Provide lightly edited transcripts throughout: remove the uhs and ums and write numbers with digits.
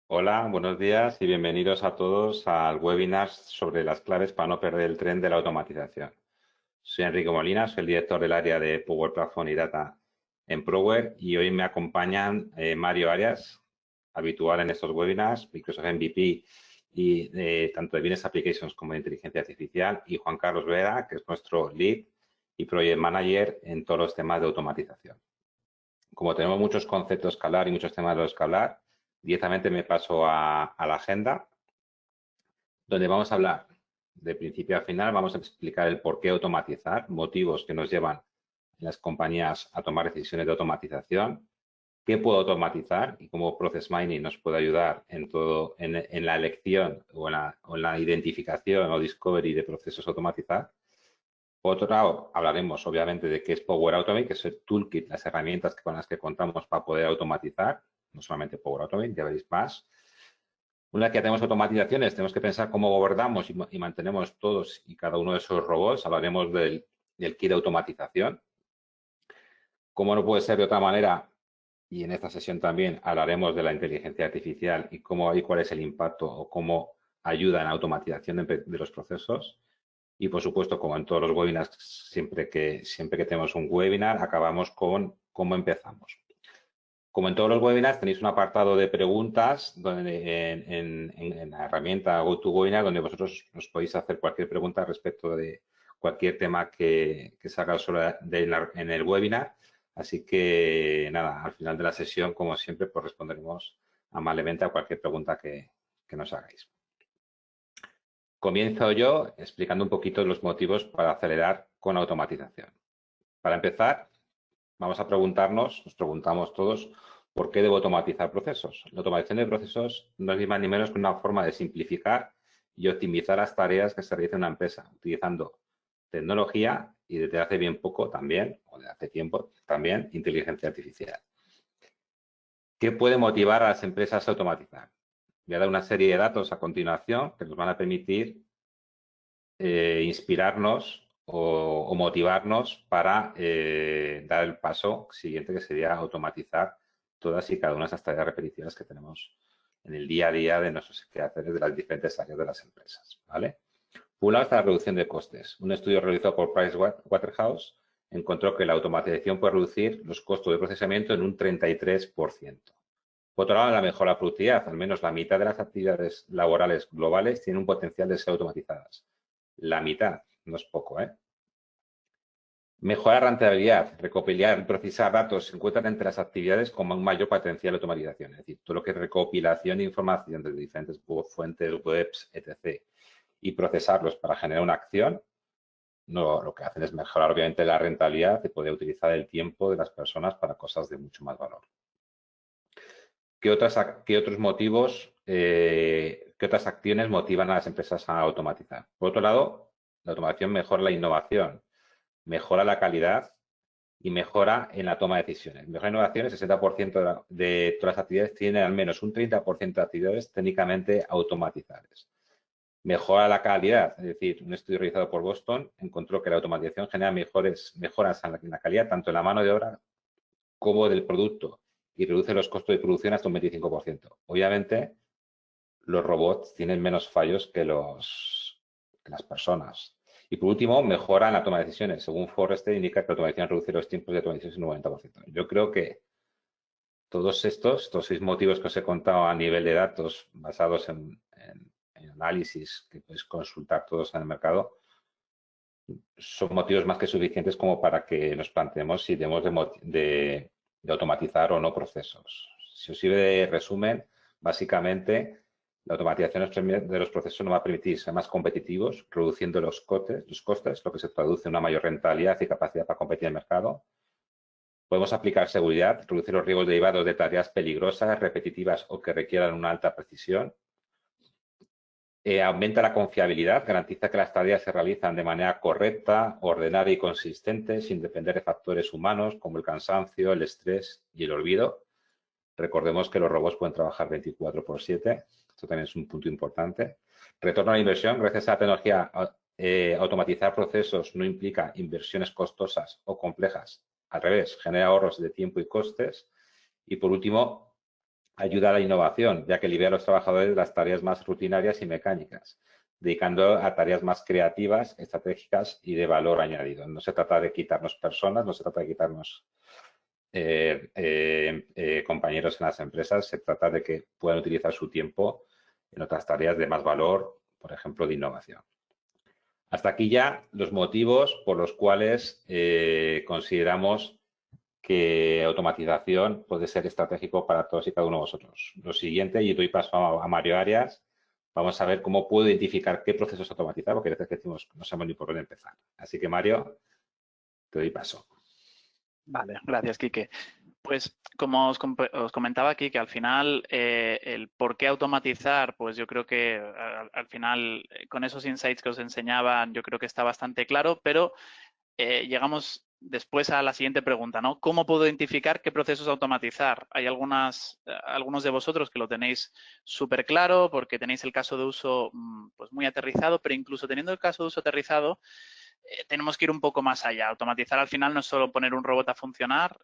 Hola, buenos días y bienvenidos a todos al webinar sobre las claves para no perder el tren de la automatización. Soy Enrique Molina, soy el director del área de Power Platform y Data en Prower y hoy me acompañan Mario Arias, habitual en estos webinars, Microsoft MVP y tanto de Business Applications como de inteligencia artificial, y Juan Carlos Vera, que es nuestro lead y project manager en todos los temas de automatización. Como tenemos muchos conceptos que hablar y muchos temas de los que hablar, directamente me paso a la agenda, donde vamos a hablar de principio a final, vamos a explicar el por qué automatizar, motivos que nos llevan en las compañías a tomar decisiones de automatización, qué puedo automatizar y cómo Process Mining nos puede ayudar en todo, en la elección o en la identificación o discovery de procesos a automatizar. Por otro lado, hablaremos obviamente de qué es Power Automate, que es el toolkit, las herramientas con las que contamos para poder automatizar, no solamente Power Automate, ya veréis más. Una vez que tenemos automatizaciones, tenemos que pensar cómo gobernamos y mantenemos todos y cada uno de esos robots. Hablaremos del kit de automatización. Como no puede ser de otra manera, y en esta sesión también hablaremos de la inteligencia artificial y cómo y cuál es el impacto o cómo ayuda en la automatización de los procesos. Y, por supuesto, como en todos los webinars, siempre que tenemos un webinar, acabamos con cómo empezamos. Como en todos los webinars, tenéis un apartado de preguntas donde, en la herramienta GoToWebinar, donde vosotros nos podéis hacer cualquier pregunta respecto de cualquier tema que salga en el webinar. Así que, nada, al final de la sesión, como siempre, pues responderemos amablemente a cualquier pregunta que nos hagáis. Comienzo yo explicando un poquito los motivos para acelerar con automatización. Para empezar, vamos a preguntarnos, nos preguntamos todos, ¿por qué debo automatizar procesos? La automatización de procesos no es ni más ni menos que una forma de simplificar y optimizar las tareas que se realizan en una empresa, utilizando tecnología y desde hace bien poco también, o desde hace tiempo también, inteligencia artificial. ¿Qué puede motivar a las empresas a automatizar? Voy a dar una serie de datos a continuación que nos van a permitir inspirarnos o motivarnos para dar el paso siguiente, que sería automatizar todas y cada una de esas tareas repetitivas que tenemos en el día a día de nuestros quehaceres de las diferentes áreas de las empresas. ¿Vale? Por un lado está la reducción de costes. Un estudio realizado por Pricewaterhouse encontró que la automatización puede reducir los costos de procesamiento en un 33%. Por otro lado, la mejora de la productividad. Al menos la mitad de las actividades laborales globales tienen un potencial de ser automatizadas. La mitad, no es poco, ¿eh? Mejorar rentabilidad, recopilar y procesar datos se encuentran entre las actividades con un mayor potencial de automatización. Es decir, todo lo que es recopilación de información de diferentes fuentes, webs, etc. y procesarlos para generar una acción, no, lo que hacen es mejorar obviamente la rentabilidad y poder utilizar el tiempo de las personas para cosas de mucho más valor. ¿Qué otros motivos, qué otras acciones motivan a las empresas a automatizar? Por otro lado, la automatización mejora la innovación, mejora la calidad y mejora en la toma de decisiones. Mejora la innovación, el 60% de todas las actividades tienen al menos un 30% de actividades técnicamente automatizables. Mejora la calidad, es decir, un estudio realizado por Boston encontró que la automatización genera mejoras en la calidad, tanto en la mano de obra como del producto, y reduce los costos de producción hasta un 25%. Obviamente, los robots tienen menos fallos que las personas. Y por último, mejora en la toma de decisiones. Según Forrester, indica que la automatización reduce los tiempos de toma de decisiones en un 90%. Yo creo que todos estos 6 motivos que os he contado a nivel de datos basados en análisis que podéis consultar todos en el mercado, son motivos más que suficientes como para que nos planteemos si debemos de automatizar o no procesos. Si os sirve de resumen, básicamente la automatización de los procesos nos va a permitir ser más competitivos, reduciendo los costes, lo que se traduce en una mayor rentabilidad y capacidad para competir en el mercado. Podemos aplicar seguridad, reducir los riesgos derivados de tareas peligrosas, repetitivas o que requieran una alta precisión. Aumenta la confiabilidad, garantiza que las tareas se realizan de manera correcta, ordenada y consistente, sin depender de factores humanos como el cansancio, el estrés y el olvido. Recordemos que los robots pueden trabajar 24/7. Esto también es un punto importante. Retorno a la inversión. Gracias a la tecnología, automatizar procesos no implica inversiones costosas o complejas. Al revés, genera ahorros de tiempo y costes. Y por último, ayuda a la innovación, ya que libera a los trabajadores de las tareas más rutinarias y mecánicas, dedicando a tareas más creativas, estratégicas y de valor añadido. No se trata de quitarnos personas, no se trata de quitarnos compañeros en las empresas, se trata de que puedan utilizar su tiempo en otras tareas de más valor, por ejemplo, de innovación. Hasta aquí ya los motivos por los cuales consideramos que automatización puede ser estratégico para todos y cada uno de vosotros. Lo siguiente, y doy paso a Mario Arias, vamos a ver cómo puedo identificar qué procesos automatizar, porque a veces decimos no sabemos ni por dónde empezar. Así que, Mario, te doy paso. Vale, gracias, Quique. Pues como os comentaba aquí, que al final el por qué automatizar, pues yo creo que al final con esos insights que os enseñaban, yo creo que está bastante claro, pero llegamos después a la siguiente pregunta, ¿no? ¿Cómo puedo identificar qué procesos automatizar? Hay algunos de vosotros que lo tenéis súper claro porque tenéis el caso de uso pues muy aterrizado, pero incluso teniendo el caso de uso aterrizado, tenemos que ir un poco más allá. Automatizar al final no es solo poner un robot a funcionar,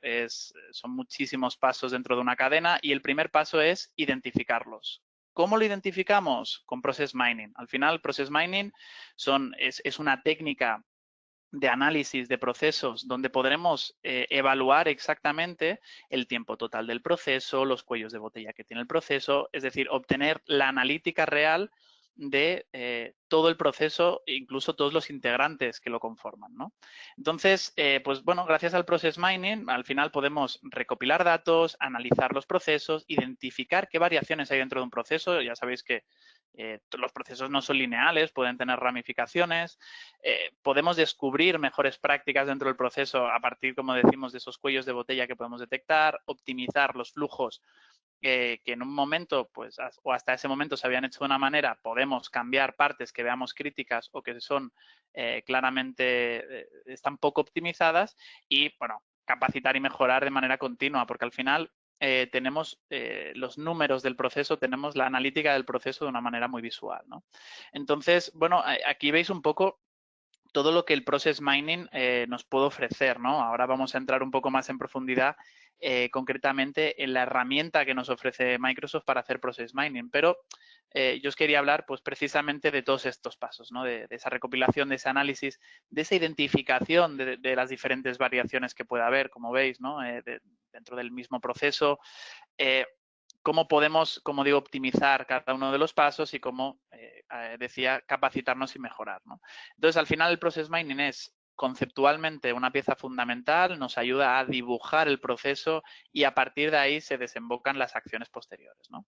son muchísimos pasos dentro de una cadena y el primer paso es identificarlos. ¿Cómo lo identificamos? Con Process Mining. Al final, Process Mining es una técnica de análisis de procesos donde podremos evaluar exactamente el tiempo total del proceso, los cuellos de botella que tiene el proceso, es decir, obtener la analítica real de todo el proceso, incluso todos los integrantes que lo conforman, ¿no? Entonces, pues bueno, gracias al Process Mining, al final podemos recopilar datos, analizar los procesos, identificar qué variaciones hay dentro de un proceso. Ya sabéis que los procesos no son lineales, pueden tener ramificaciones. Podemos descubrir mejores prácticas dentro del proceso a partir, como decimos, de esos cuellos de botella que podemos detectar, optimizar los flujos que en un momento, pues, o hasta ese momento se habían hecho de una manera, podemos cambiar partes que veamos críticas o que son claramente, están poco optimizadas y, bueno, capacitar y mejorar de manera continua, porque al final tenemos los números del proceso, tenemos la analítica del proceso de una manera muy visual, ¿no? Entonces, bueno, aquí veis un poco todo lo que el Process Mining nos puede ofrecer, ¿no? Ahora vamos a entrar un poco más en profundidad concretamente en la herramienta que nos ofrece Microsoft para hacer Process Mining, pero yo os quería hablar pues precisamente de todos estos pasos, ¿no? De esa recopilación, de ese análisis, de esa identificación de las diferentes variaciones que pueda haber, como veis, ¿no? Dentro del mismo proceso, cómo podemos, como digo, optimizar cada uno de los pasos y cómo, decía, capacitarnos y mejorar, ¿no? Entonces, al final el Process Mining es conceptualmente una pieza fundamental, nos ayuda a dibujar el proceso y a partir de ahí se desembocan las acciones posteriores, ¿no?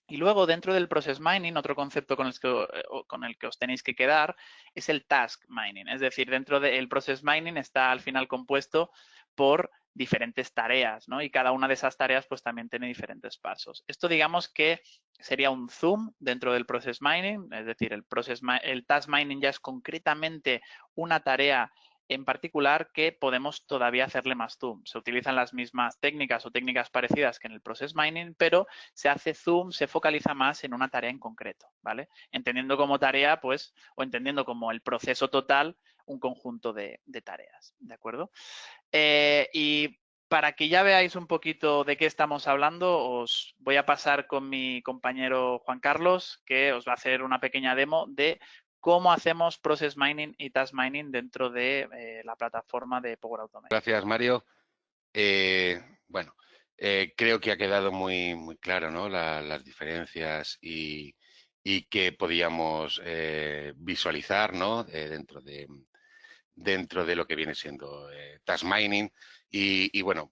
Y luego, dentro del Process Mining, otro concepto con el que os tenéis que quedar es el Task Mining. Es decir, dentro del Process Mining está al final compuesto por diferentes tareas, ¿no? Y cada una de esas tareas pues también tiene diferentes pasos. Esto digamos que sería un zoom dentro del Process Mining, es decir, el Task Mining ya es concretamente una tarea en particular que podemos todavía hacerle más zoom. Se utilizan las mismas técnicas o técnicas parecidas que en el Process Mining, pero se hace zoom, se focaliza más en una tarea en concreto, ¿vale? Entendiendo como tarea, pues, o entendiendo como el proceso total, un conjunto de tareas, ¿de acuerdo? Y para que ya veáis un poquito de qué estamos hablando, os voy a pasar con mi compañero Juan Carlos, que os va a hacer una pequeña demo de cómo hacemos Process Mining y Task Mining dentro de la plataforma de Power Automate. Gracias, Mario. Bueno, creo que ha quedado muy, muy claro, ¿no? Las diferencias y que podíamos visualizar, ¿no? Dentro de lo que viene siendo Task Mining. Y bueno,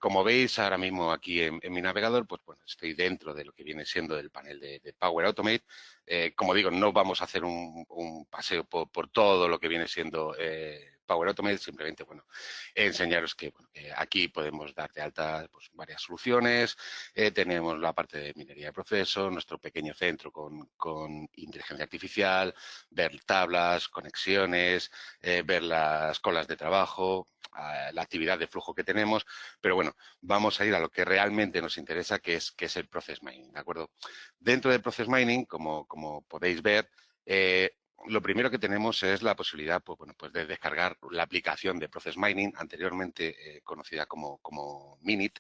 como veis ahora mismo aquí en mi navegador, pues bueno, estoy dentro de lo que viene siendo el panel de Power Automate. Como digo, no vamos a hacer un paseo por todo lo que viene siendo Power Automate, simplemente, bueno, enseñaros que bueno, aquí podemos dar de alta pues, varias soluciones. Tenemos la parte de minería de procesos, nuestro pequeño centro con inteligencia artificial, ver tablas, conexiones, ver las colas de trabajo, la actividad de flujo que tenemos, pero bueno, vamos a ir a lo que realmente nos interesa, que es el Process Mining, ¿de acuerdo? Dentro del Process Mining, como podéis ver, lo primero que tenemos es la posibilidad pues, bueno, pues de descargar la aplicación de Process Mining, anteriormente conocida como Minit.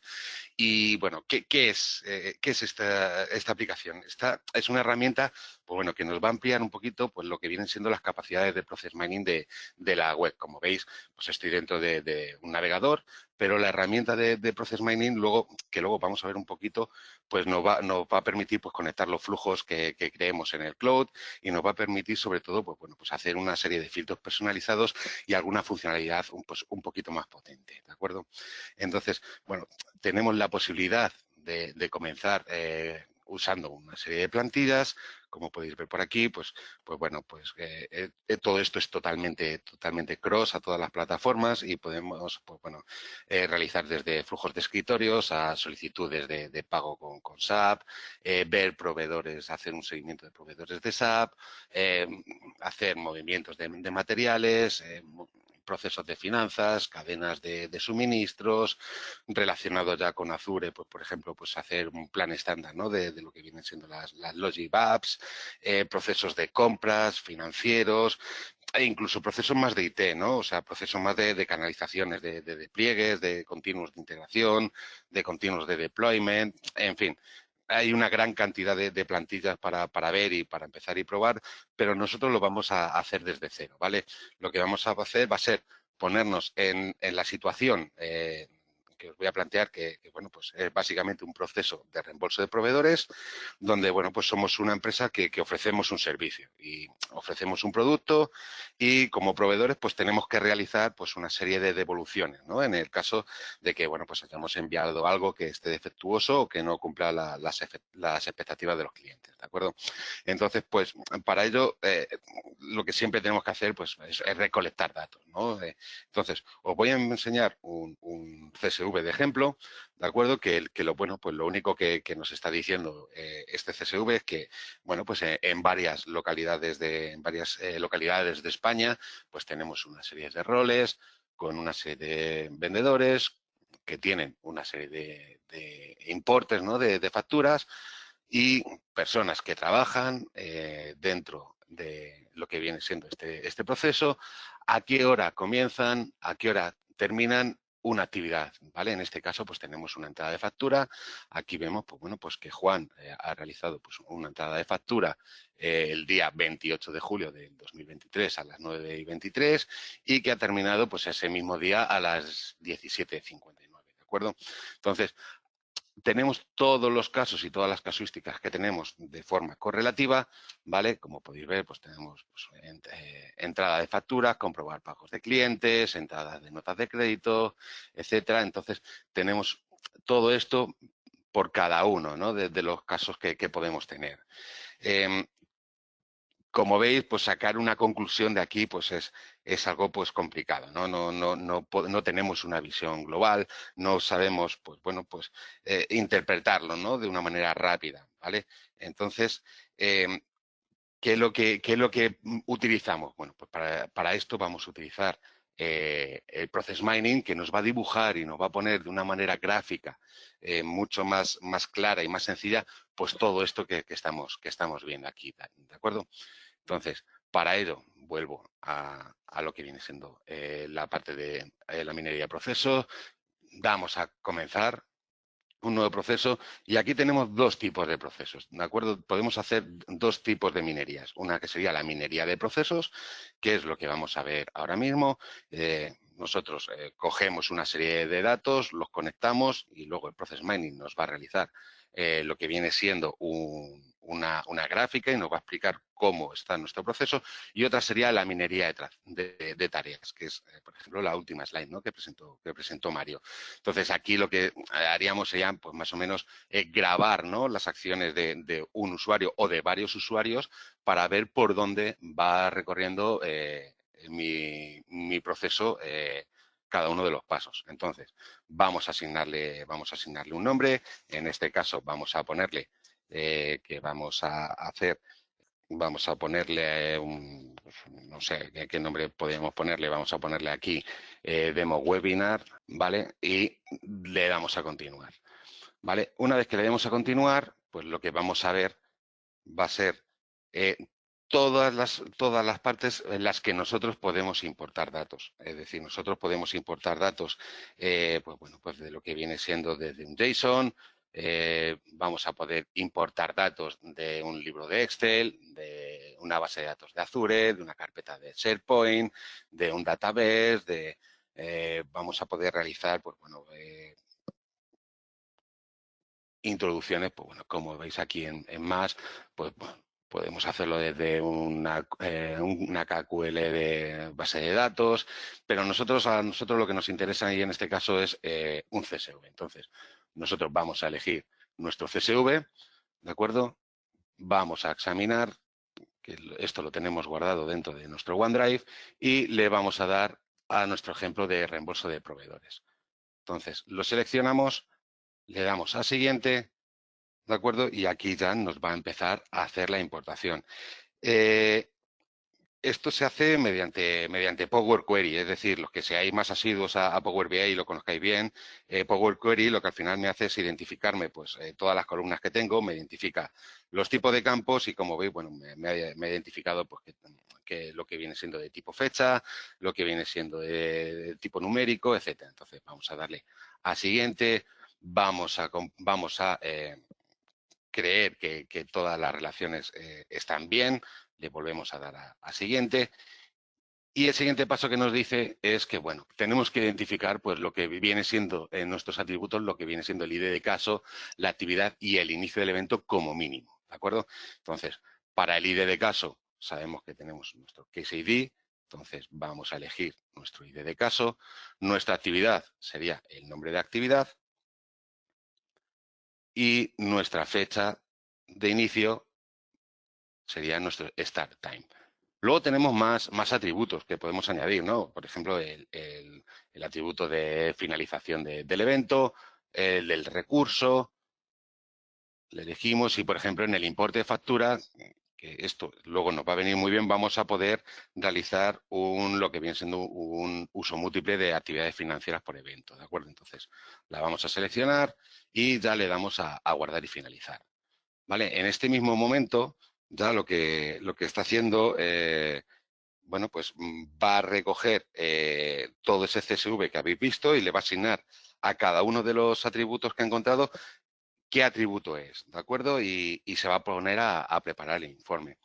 Y bueno, ¿qué es esta aplicación? Esta es una herramienta pues, bueno, que nos va a ampliar un poquito pues, lo que vienen siendo las capacidades de Process Mining de la web. Como veis, pues estoy dentro de un navegador, pero la herramienta de Process Mining, que luego vamos a ver un poquito, pues nos va a permitir pues, conectar los flujos que creemos en el cloud y nos va a permitir sobre todo pues, bueno, pues hacer una serie de filtros personalizados y alguna funcionalidad pues, un poquito más potente, ¿de acuerdo? Entonces, bueno, tenemos la posibilidad de comenzar usando una serie de plantillas, como podéis ver por aquí, pues bueno, pues todo esto es totalmente cross a todas las plataformas y podemos, pues bueno, realizar desde flujos de escritorios a solicitudes de pago con SAP, ver proveedores, hacer un seguimiento de proveedores de SAP, hacer movimientos de materiales, procesos de finanzas, cadenas de suministros, relacionados ya con Azure, pues por ejemplo, pues hacer un plan estándar, ¿no? de lo que vienen siendo las Logic Apps, procesos de compras, financieros, e incluso procesos más de IT, ¿no? O sea, procesos más de canalizaciones, de despliegues, de continuos de integración, de continuos de deployment, en fin. Hay una gran cantidad de plantillas para ver y para empezar y probar, pero nosotros lo vamos a hacer desde cero, ¿vale? Lo que vamos a hacer va a ser ponernos en la situación que os voy a plantear, que bueno, pues es básicamente un proceso de reembolso de proveedores, donde, bueno, pues somos una empresa que ofrecemos un servicio y ofrecemos un producto y como proveedores, pues tenemos que realizar pues una serie de devoluciones, ¿no? En el caso de que, bueno, pues hayamos enviado algo que esté defectuoso o que no cumpla las expectativas de los clientes, ¿de acuerdo? Entonces, pues para ello, lo que siempre tenemos que hacer, pues es recolectar datos, ¿no? Entonces, os voy a enseñar un CSV de ejemplo, ¿de acuerdo? Que lo bueno, pues lo único que nos está diciendo este CSV es que, bueno, pues en varias localidades de España, pues tenemos una serie de roles con una serie de vendedores que tienen una serie de importes, ¿no? de facturas y personas que trabajan dentro de lo que viene siendo este proceso, a qué hora comienzan, a qué hora terminan una actividad, ¿vale? En este caso, pues tenemos una entrada de factura. Aquí vemos, pues bueno, pues que Juan ha realizado pues una entrada de factura el día 28 de julio del 2023 a las 9:23 y que ha terminado pues ese mismo día a las 17:59, ¿de acuerdo? Entonces, tenemos todos los casos y todas las casuísticas que tenemos de forma correlativa, ¿vale? Como podéis ver, pues tenemos pues, entrada de facturas, comprobar pagos de clientes, entrada de notas de crédito, etcétera. Entonces, tenemos todo esto por cada uno, ¿no? de los casos que podemos tener. Como veis, pues sacar una conclusión de aquí pues es algo pues complicado, ¿no? No tenemos una visión global, no sabemos, pues bueno, pues interpretarlo, ¿no? De una manera rápida, ¿vale? Entonces, ¿qué es lo que utilizamos? Bueno, pues para esto vamos a utilizar el Process Mining, que nos va a dibujar y nos va a poner de una manera gráfica mucho más clara y más sencilla, pues todo esto que estamos viendo aquí, ¿de acuerdo? Entonces, para ello, vuelvo a lo que viene siendo la parte de la minería de procesos. Vamos a comenzar un nuevo proceso y aquí tenemos dos tipos de procesos, ¿de acuerdo? Podemos hacer dos tipos de minerías. Una que sería la minería de procesos, que es lo que vamos a ver ahora mismo. Nosotros cogemos una serie de datos, los conectamos y luego el Process Mining nos va a realizar lo que viene siendo una gráfica y nos va a explicar cómo está nuestro proceso. Y otra sería la minería de tareas, que es, por ejemplo, la última slide, ¿no? que presentó Mario. Entonces, aquí lo que haríamos sería, pues más o menos, grabar, ¿no? las acciones de un usuario o de varios usuarios para ver por dónde va recorriendo mi proceso cada uno de los pasos. Entonces, vamos a asignarle un nombre. En este caso, vamos a ponerle que vamos a hacer, vamos a ponerle no sé qué nombre podemos ponerle, vamos a ponerle aquí demo webinar, ¿vale? Y le damos a continuar, ¿vale? Una vez que le demos a continuar, pues lo que vamos a ver va a ser todas las partes en las que nosotros podemos importar datos. Es decir, nosotros podemos importar datos pues de lo que viene siendo desde un JSON, vamos a poder importar datos de un libro de Excel, de una base de datos de Azure, de una carpeta de SharePoint, de un database, vamos a poder realizar introducciones, pues bueno, como veis aquí en más, pues bueno, podemos hacerlo desde una KQL de base de datos, pero a nosotros lo que nos interesa y en este caso es un CSV. Entonces, nosotros vamos a elegir nuestro CSV, ¿de acuerdo? Vamos a examinar, que esto lo tenemos guardado dentro de nuestro OneDrive, y le vamos a dar a nuestro ejemplo de reembolso de proveedores. Entonces, lo seleccionamos, le damos a siguiente, ¿de acuerdo? Y aquí ya nos va a empezar a hacer la importación. Esto se hace mediante Power Query, es decir, los que seáis más asiduos a Power BI y lo conozcáis bien, Power Query lo que al final me hace es identificarme pues, todas las columnas que tengo, me identifica los tipos de campos y como veis, bueno, me ha identificado pues, que lo que viene siendo de tipo fecha, lo que viene siendo de tipo numérico, etcétera. Entonces vamos a darle a siguiente, vamos a creer que todas las relaciones están bien, le volvemos a dar a siguiente. Y el siguiente paso que nos dice es que, bueno, tenemos que identificar pues lo que viene siendo en nuestros atributos, lo que viene siendo el ID de caso, la actividad y el inicio del evento como mínimo, ¿de acuerdo? Entonces, para el ID de caso sabemos que tenemos nuestro case ID, entonces vamos a elegir nuestro ID de caso, nuestra actividad sería el nombre de actividad y nuestra fecha de inicio sería nuestro start time. Luego tenemos más atributos que podemos añadir, ¿no? Por ejemplo, el atributo de finalización del evento, el del recurso, le elegimos y, por ejemplo, en el importe de factura, que esto luego nos va a venir muy bien, vamos a poder realizar lo que viene siendo un uso múltiple de actividades financieras por evento, ¿de acuerdo? Entonces, la vamos a seleccionar y ya le damos a guardar y finalizar. ¿Vale? En este mismo momento, ya lo que está haciendo, bueno, pues va a recoger todo ese CSV que habéis visto y le va a asignar a cada uno de los atributos que ha encontrado qué atributo es, ¿de acuerdo? Y se va a poner a preparar el informe.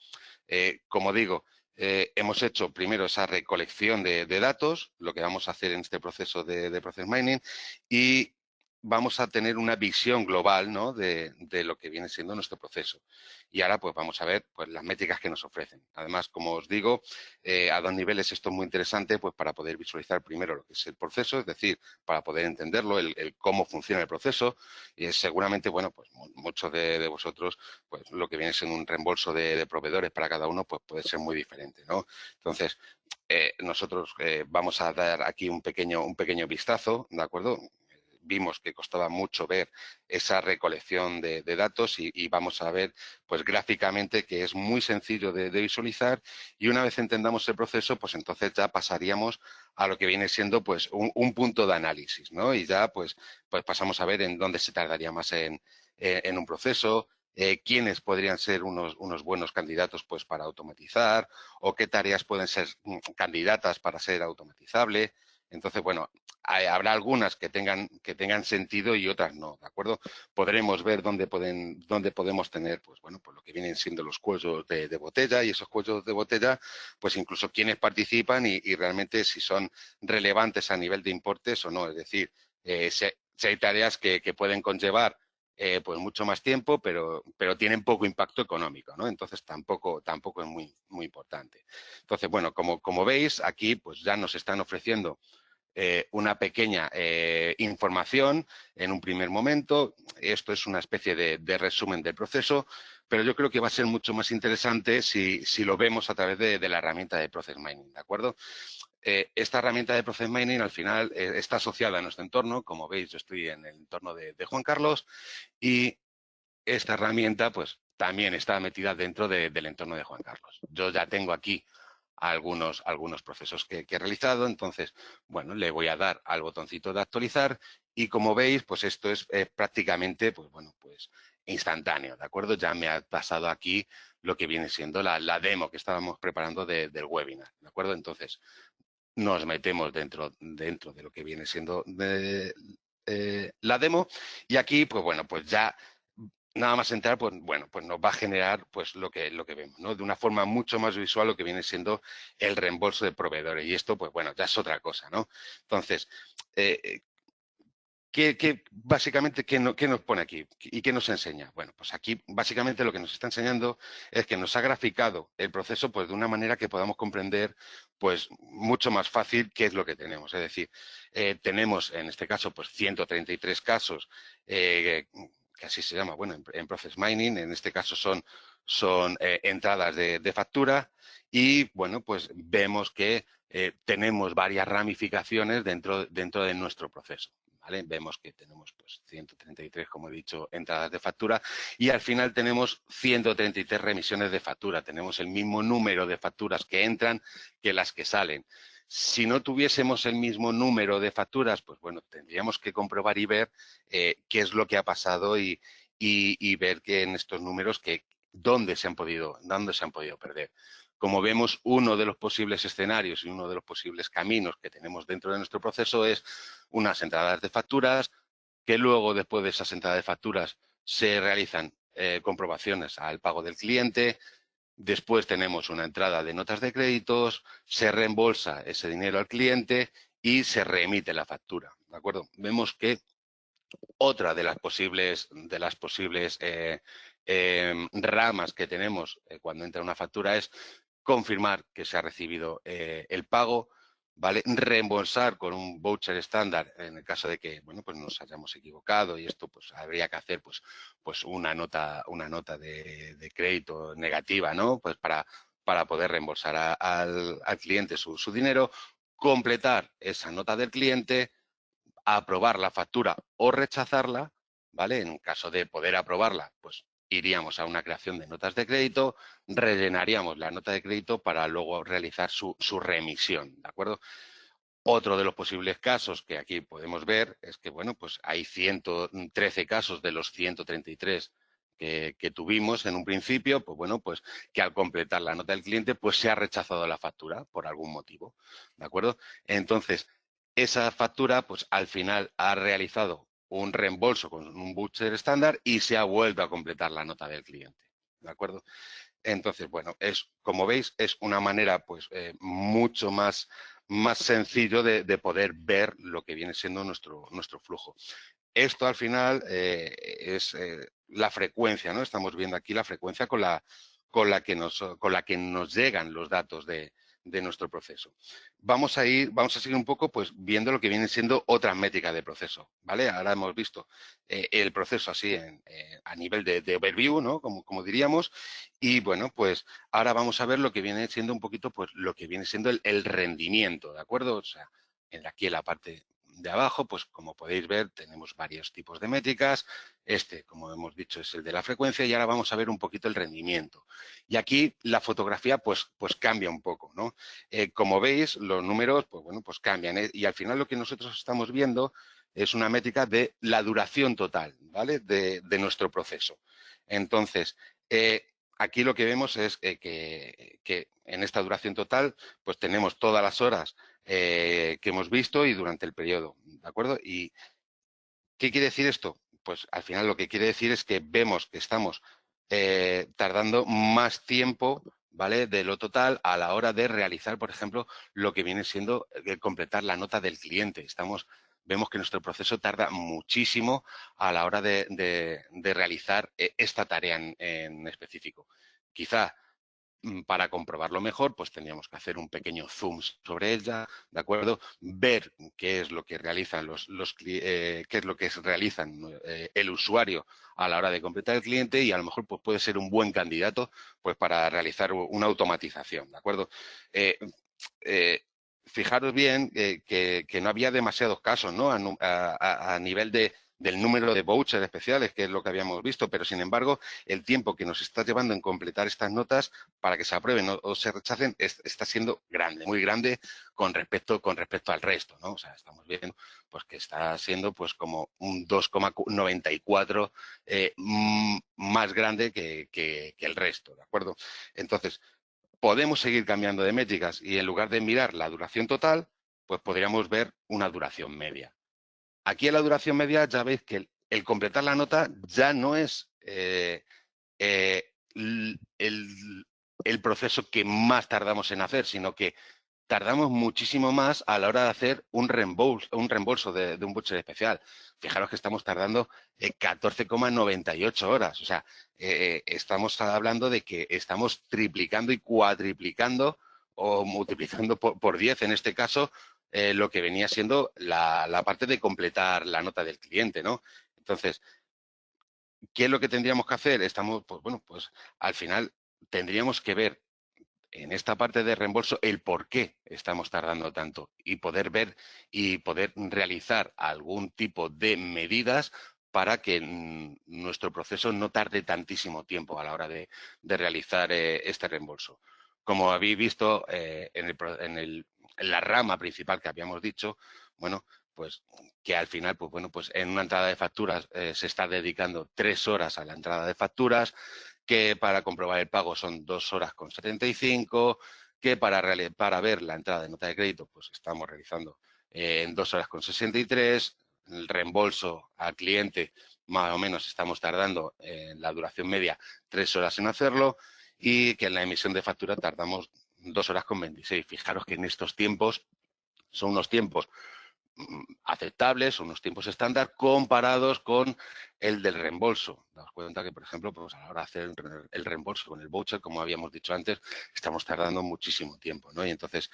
Como digo, hemos hecho primero esa recolección de datos, lo que vamos a hacer en este proceso de Process Mining, y vamos a tener una visión global, ¿no? de lo que viene siendo nuestro proceso. Y ahora pues vamos a ver pues, las métricas que nos ofrecen. Además, como os digo, a dos niveles esto es muy interesante pues para poder visualizar primero lo que es el proceso, es decir, para poder entenderlo, el cómo funciona el proceso. Y seguramente, bueno, pues muchos de vosotros, pues lo que viene siendo un reembolso de proveedores para cada uno, pues puede ser muy diferente, ¿no? Entonces, nosotros vamos a dar aquí un pequeño vistazo, ¿de acuerdo? Vimos que costaba mucho ver esa recolección de datos y vamos a ver pues gráficamente que es muy sencillo de visualizar y una vez entendamos el proceso pues entonces ya pasaríamos a lo que viene siendo pues un punto de análisis, ¿no? Y ya pues pasamos a ver en dónde se tardaría más en un proceso, quiénes podrían ser unos buenos candidatos pues para automatizar o qué tareas pueden ser candidatas para ser automatizable. Entonces, bueno, habrá algunas que tengan sentido y otras no, ¿de acuerdo? Podremos ver dónde podemos tener, pues bueno, pues lo que vienen siendo los cuellos de botella y esos cuellos de botella, pues incluso quiénes participan y realmente si son relevantes a nivel de importes o no. Es decir, si hay tareas que pueden conllevar pues mucho más tiempo, pero tienen poco impacto económico, ¿no? Entonces tampoco es muy importante. Entonces, bueno, como veis, aquí pues ya nos están ofreciendo una pequeña información en un primer momento. Esto es una especie de resumen del proceso, pero yo creo que va a ser mucho más interesante si lo vemos a través de la herramienta de Process Mining, ¿de acuerdo? Esta herramienta de Process Mining al final está asociada a nuestro entorno. Como veis, yo estoy en el entorno de Juan Carlos y esta herramienta pues también está metida dentro del entorno de Juan Carlos. Yo ya tengo aquí algunos procesos que he realizado, entonces, bueno, le voy a dar al botoncito de actualizar y como veis, pues esto es prácticamente, pues bueno, pues instantáneo, ¿de acuerdo? Ya me ha pasado aquí lo que viene siendo la demo que estábamos preparando del webinar, ¿de acuerdo? Entonces, nos metemos dentro de lo que viene siendo la demo y aquí, pues bueno, pues ya nada más entrar, pues bueno, pues nos va a generar pues lo que vemos, ¿no? De una forma mucho más visual lo que viene siendo el reembolso de proveedores y esto, pues bueno, ya es otra cosa, ¿no? Entonces, básicamente, ¿qué nos pone aquí y qué nos enseña? Bueno, pues aquí básicamente lo que nos está enseñando es que nos ha graficado el proceso pues de una manera que podamos comprender pues mucho más fácil qué es lo que tenemos. Es decir, tenemos en este caso pues 133 casos, que así se llama, bueno, en Process Mining, en este caso son entradas de factura y bueno, pues vemos que tenemos varias ramificaciones dentro de nuestro proceso. ¿Vale? Vemos que tenemos pues 133, como he dicho, entradas de factura y al final tenemos 133 remisiones de factura. Tenemos el mismo número de facturas que entran que las que salen. Si no tuviésemos el mismo número de facturas, pues bueno, tendríamos que comprobar y ver qué es lo que ha pasado y ver que en estos números dónde se han podido perder. Como vemos, uno de los posibles escenarios y uno de los posibles caminos que tenemos dentro de nuestro proceso es unas entradas de facturas, que luego, después de esas entradas de facturas, se realizan comprobaciones al pago del cliente. Después tenemos una entrada de notas de créditos, se reembolsa ese dinero al cliente y se reemite la factura. ¿De acuerdo? Vemos que otra de las posibles ramas que tenemos cuando entra una factura es confirmar que se ha recibido el pago, ¿vale? Reembolsar con un voucher estándar en el caso de que, bueno, pues nos hayamos equivocado y esto pues habría que hacer pues una nota de crédito negativa, ¿no? Pues para poder reembolsar al cliente su dinero, completar esa nota del cliente, aprobar la factura o rechazarla, ¿vale? En caso de poder aprobarla, pues iríamos a una creación de notas de crédito, rellenaríamos la nota de crédito para luego realizar su remisión, ¿de acuerdo? Otro de los posibles casos que aquí podemos ver es que, bueno, pues hay 113 casos de los 133 que tuvimos en un principio, pues bueno, pues que al completar la nota del cliente, pues se ha rechazado la factura por algún motivo, ¿de acuerdo? Entonces, esa factura, pues al final ha realizado un reembolso con un voucher estándar y se ha vuelto a completar la nota del cliente, ¿de acuerdo? Entonces, bueno, como veis, es una manera pues mucho más sencillo de poder ver lo que viene siendo nuestro flujo. Esto al final es la frecuencia, ¿no? Estamos viendo aquí la frecuencia con la que nos llegan los datos de nuestro proceso. Vamos a seguir un poco pues viendo lo que vienen siendo otras métricas de proceso, ¿vale? Ahora hemos visto el proceso así a nivel de overview, ¿no? Como diríamos, y bueno, pues ahora vamos a ver lo que viene siendo un poquito pues lo que viene siendo el rendimiento, ¿de acuerdo? O sea, aquí en la parte de abajo, pues como podéis ver, tenemos varios tipos de métricas. Como hemos dicho, es el de la frecuencia y ahora vamos a ver un poquito el rendimiento. Y aquí la fotografía pues cambia un poco, ¿no? Como veis, los números pues bueno, pues cambian y al final lo que nosotros estamos viendo es una métrica de la duración total, ¿vale? De nuestro proceso. Entonces, aquí lo que vemos es que en esta duración total pues tenemos todas las horas que hemos visto y durante el periodo, ¿de acuerdo? ¿Y qué quiere decir esto? Pues al final lo que quiere decir es que vemos que estamos tardando más tiempo, ¿vale? De lo total a la hora de realizar, por ejemplo, lo que viene siendo completar la nota del cliente. Vemos que nuestro proceso tarda muchísimo a la hora de realizar esta tarea en específico. Quizá para comprobarlo mejor, pues tendríamos que hacer un pequeño zoom sobre ella, ¿de acuerdo? Ver qué es lo que realizan el usuario a la hora de completar el cliente y a lo mejor pues puede ser un buen candidato pues para realizar una automatización, ¿de acuerdo? Fijaros bien que no había demasiados casos, ¿no? A nivel de del número de vouchers especiales, que es lo que habíamos visto, pero sin embargo, el tiempo que nos está llevando en completar estas notas para que se aprueben o se rechacen está siendo grande, muy grande con respecto al resto, ¿no? O sea, estamos viendo pues que está siendo pues como un 2,94 más grande que el resto, ¿de acuerdo? Entonces, podemos seguir cambiando de métricas y en lugar de mirar la duración total, pues podríamos ver una duración media. Aquí en la duración media ya veis que el completar la nota ya no es el proceso que más tardamos en hacer, sino que tardamos muchísimo más a la hora de hacer un reembolso de un voucher especial. Fijaros que estamos tardando 14,98 horas. O sea, estamos hablando de que estamos triplicando y cuatriplicando o multiplicando por 10 en este caso lo que venía siendo la parte de completar la nota del cliente, ¿no? Entonces, ¿qué es lo que tendríamos que hacer? Pues bueno, pues al final tendríamos que ver en esta parte de reembolso el por qué estamos tardando tanto y poder ver y poder realizar algún tipo de medidas para que nuestro proceso no tarde tantísimo tiempo a la hora de realizar este reembolso. Como habéis visto en la rama principal que habíamos dicho, bueno, pues que al final, pues bueno, pues en una entrada de facturas se está dedicando 3 horas a la entrada de facturas, que para comprobar el pago son 2 horas con 75, que para ver la entrada de nota de crédito pues estamos realizando en 2 horas con 63, el reembolso al cliente más o menos estamos tardando en la duración media 3 horas en hacerlo y que en la emisión de factura tardamos 2 horas con 26. Fijaros que en estos tiempos son unos tiempos aceptables, unos tiempos estándar comparados con el del reembolso. Daos cuenta que, por ejemplo, pues a la hora de hacer el reembolso con el voucher, como habíamos dicho antes, estamos tardando muchísimo tiempo, ¿no? Y entonces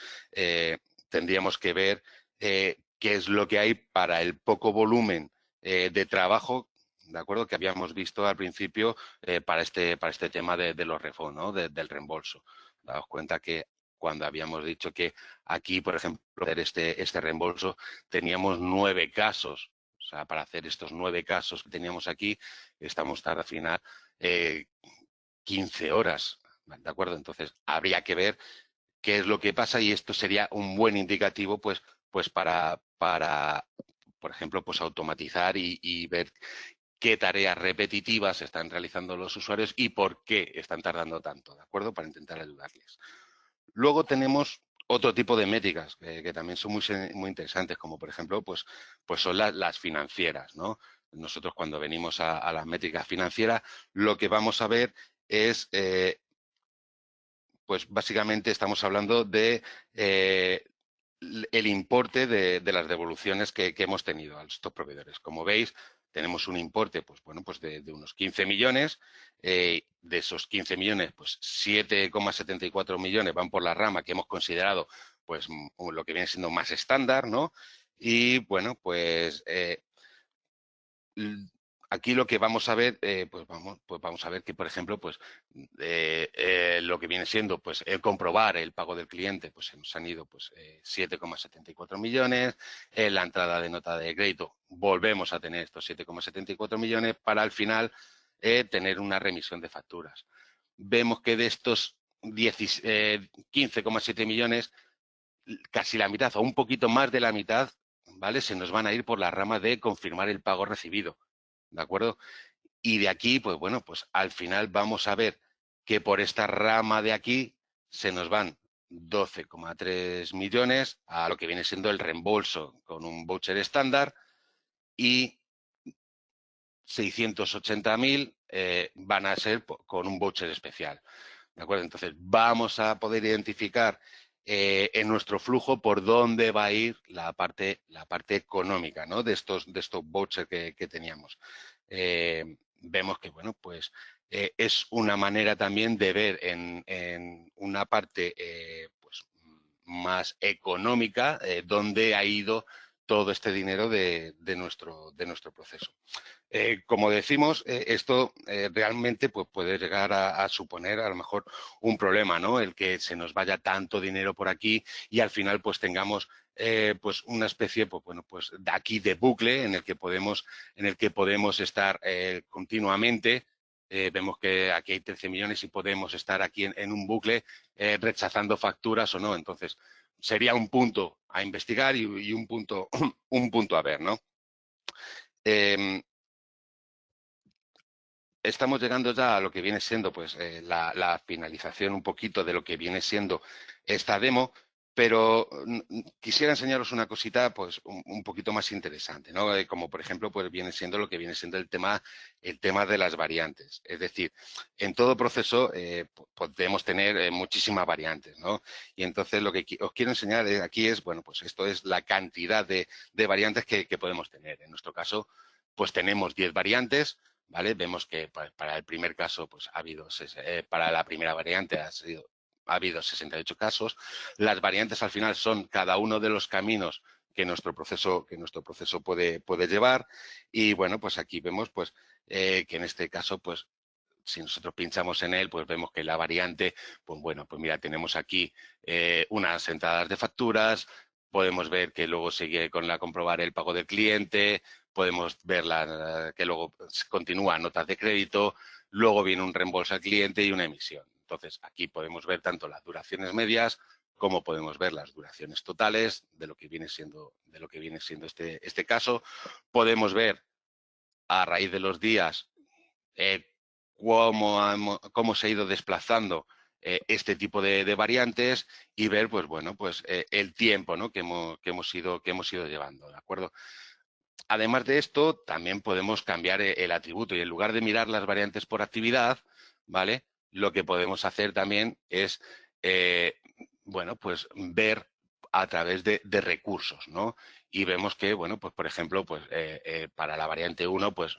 tendríamos que ver qué es lo que hay para el poco volumen de trabajo, ¿de acuerdo?, que habíamos visto al principio para este tema de los refund, ¿no?, del reembolso. Daos cuenta que cuando habíamos dicho que aquí, por ejemplo, este reembolso, teníamos 9 casos. O sea, para hacer estos 9 casos que teníamos aquí, estamos al final 15 horas, ¿de acuerdo? Entonces, habría que ver qué es lo que pasa y esto sería un buen indicativo, pues para por ejemplo, pues automatizar y ver qué tareas repetitivas están realizando los usuarios y por qué están tardando tanto, ¿de acuerdo? Para intentar ayudarles. Luego tenemos otro tipo de métricas que también son muy interesantes, como por ejemplo, pues son las financieras, ¿no? Nosotros cuando venimos a las métricas financieras, lo que vamos a ver es, pues básicamente estamos hablando de el importe de las devoluciones que hemos tenido a estos proveedores. Como veis, tenemos un importe, pues bueno, pues de unos 15 millones. De esos 15 millones, pues 7,74 millones van por la rama que hemos considerado, pues lo que viene siendo más estándar, ¿no? Y bueno, pues aquí lo que vamos a ver, pues vamos a ver que, por ejemplo, pues lo que viene siendo, pues el comprobar el pago del cliente, pues se nos han ido, pues 7,74 millones. En la entrada de nota de crédito volvemos a tener estos 7,74 millones para al final tener una remisión de facturas. Vemos que de estos 15,7 millones, casi la mitad o un poquito más de la mitad, ¿vale?, se nos van a ir por la rama de confirmar el pago recibido. ¿De acuerdo? Y de aquí, pues bueno, pues al final vamos a ver que por esta rama de aquí se nos van 12,3 millones a lo que viene siendo el reembolso con un voucher estándar y 680.000 van a ser con un voucher especial. ¿De acuerdo? Entonces, vamos a poder identificar en nuestro flujo por dónde va a ir la parte económica, ¿no?, de estos vouchers que teníamos. Vemos que, bueno, pues es una manera también de ver en una parte pues más económica dónde ha ido todo este dinero de nuestro proceso. Como decimos, esto realmente pues, puede llegar a suponer a lo mejor un problema, ¿no?, el que se nos vaya tanto dinero por aquí y al final pues tengamos pues una especie, pues bueno, pues de aquí de bucle en el que podemos estar continuamente. Vemos que aquí hay 13 millones y podemos estar aquí en un bucle rechazando facturas o no. Entonces, sería un punto a investigar y un punto a ver, ¿no? Estamos llegando ya a lo que viene siendo pues la finalización un poquito de lo que viene siendo esta demo, pero quisiera enseñaros una cosita pues un poquito más interesante, ¿no? Como por ejemplo pues viene siendo lo que viene siendo el tema de las variantes. Es decir, en todo proceso podemos tener muchísimas variantes, ¿no? Y entonces lo que os quiero enseñar aquí es, bueno, pues esto es la cantidad de variantes que podemos tener. En nuestro caso, pues tenemos 10 variantes. ¿Vale? Vemos que para el primer caso pues ha habido, para la primera variante ha habido 68 casos. Las variantes al final son cada uno de los caminos que nuestro proceso puede llevar. Y bueno, pues aquí vemos pues que en este caso pues si nosotros pinchamos en él, pues vemos que la variante, pues bueno, pues mira, tenemos aquí unas entradas de facturas, podemos ver que luego sigue con la comprobar el pago del cliente, podemos ver que luego continúa notas de crédito, luego viene un reembolso al cliente y una emisión. Entonces, aquí podemos ver tanto las duraciones medias como podemos ver las duraciones totales de lo que viene siendo, este caso. Podemos ver a raíz de los días cómo se ha ido desplazando este tipo de variantes y ver, pues bueno, pues el tiempo, ¿no? que hemos ido llevando, ¿de acuerdo? Además de esto, también podemos cambiar el atributo y en lugar de mirar las variantes por actividad, ¿vale? Lo que podemos hacer también es, bueno, pues ver a través de recursos, ¿no? Y vemos que, bueno, pues por ejemplo, pues para la variante 1, pues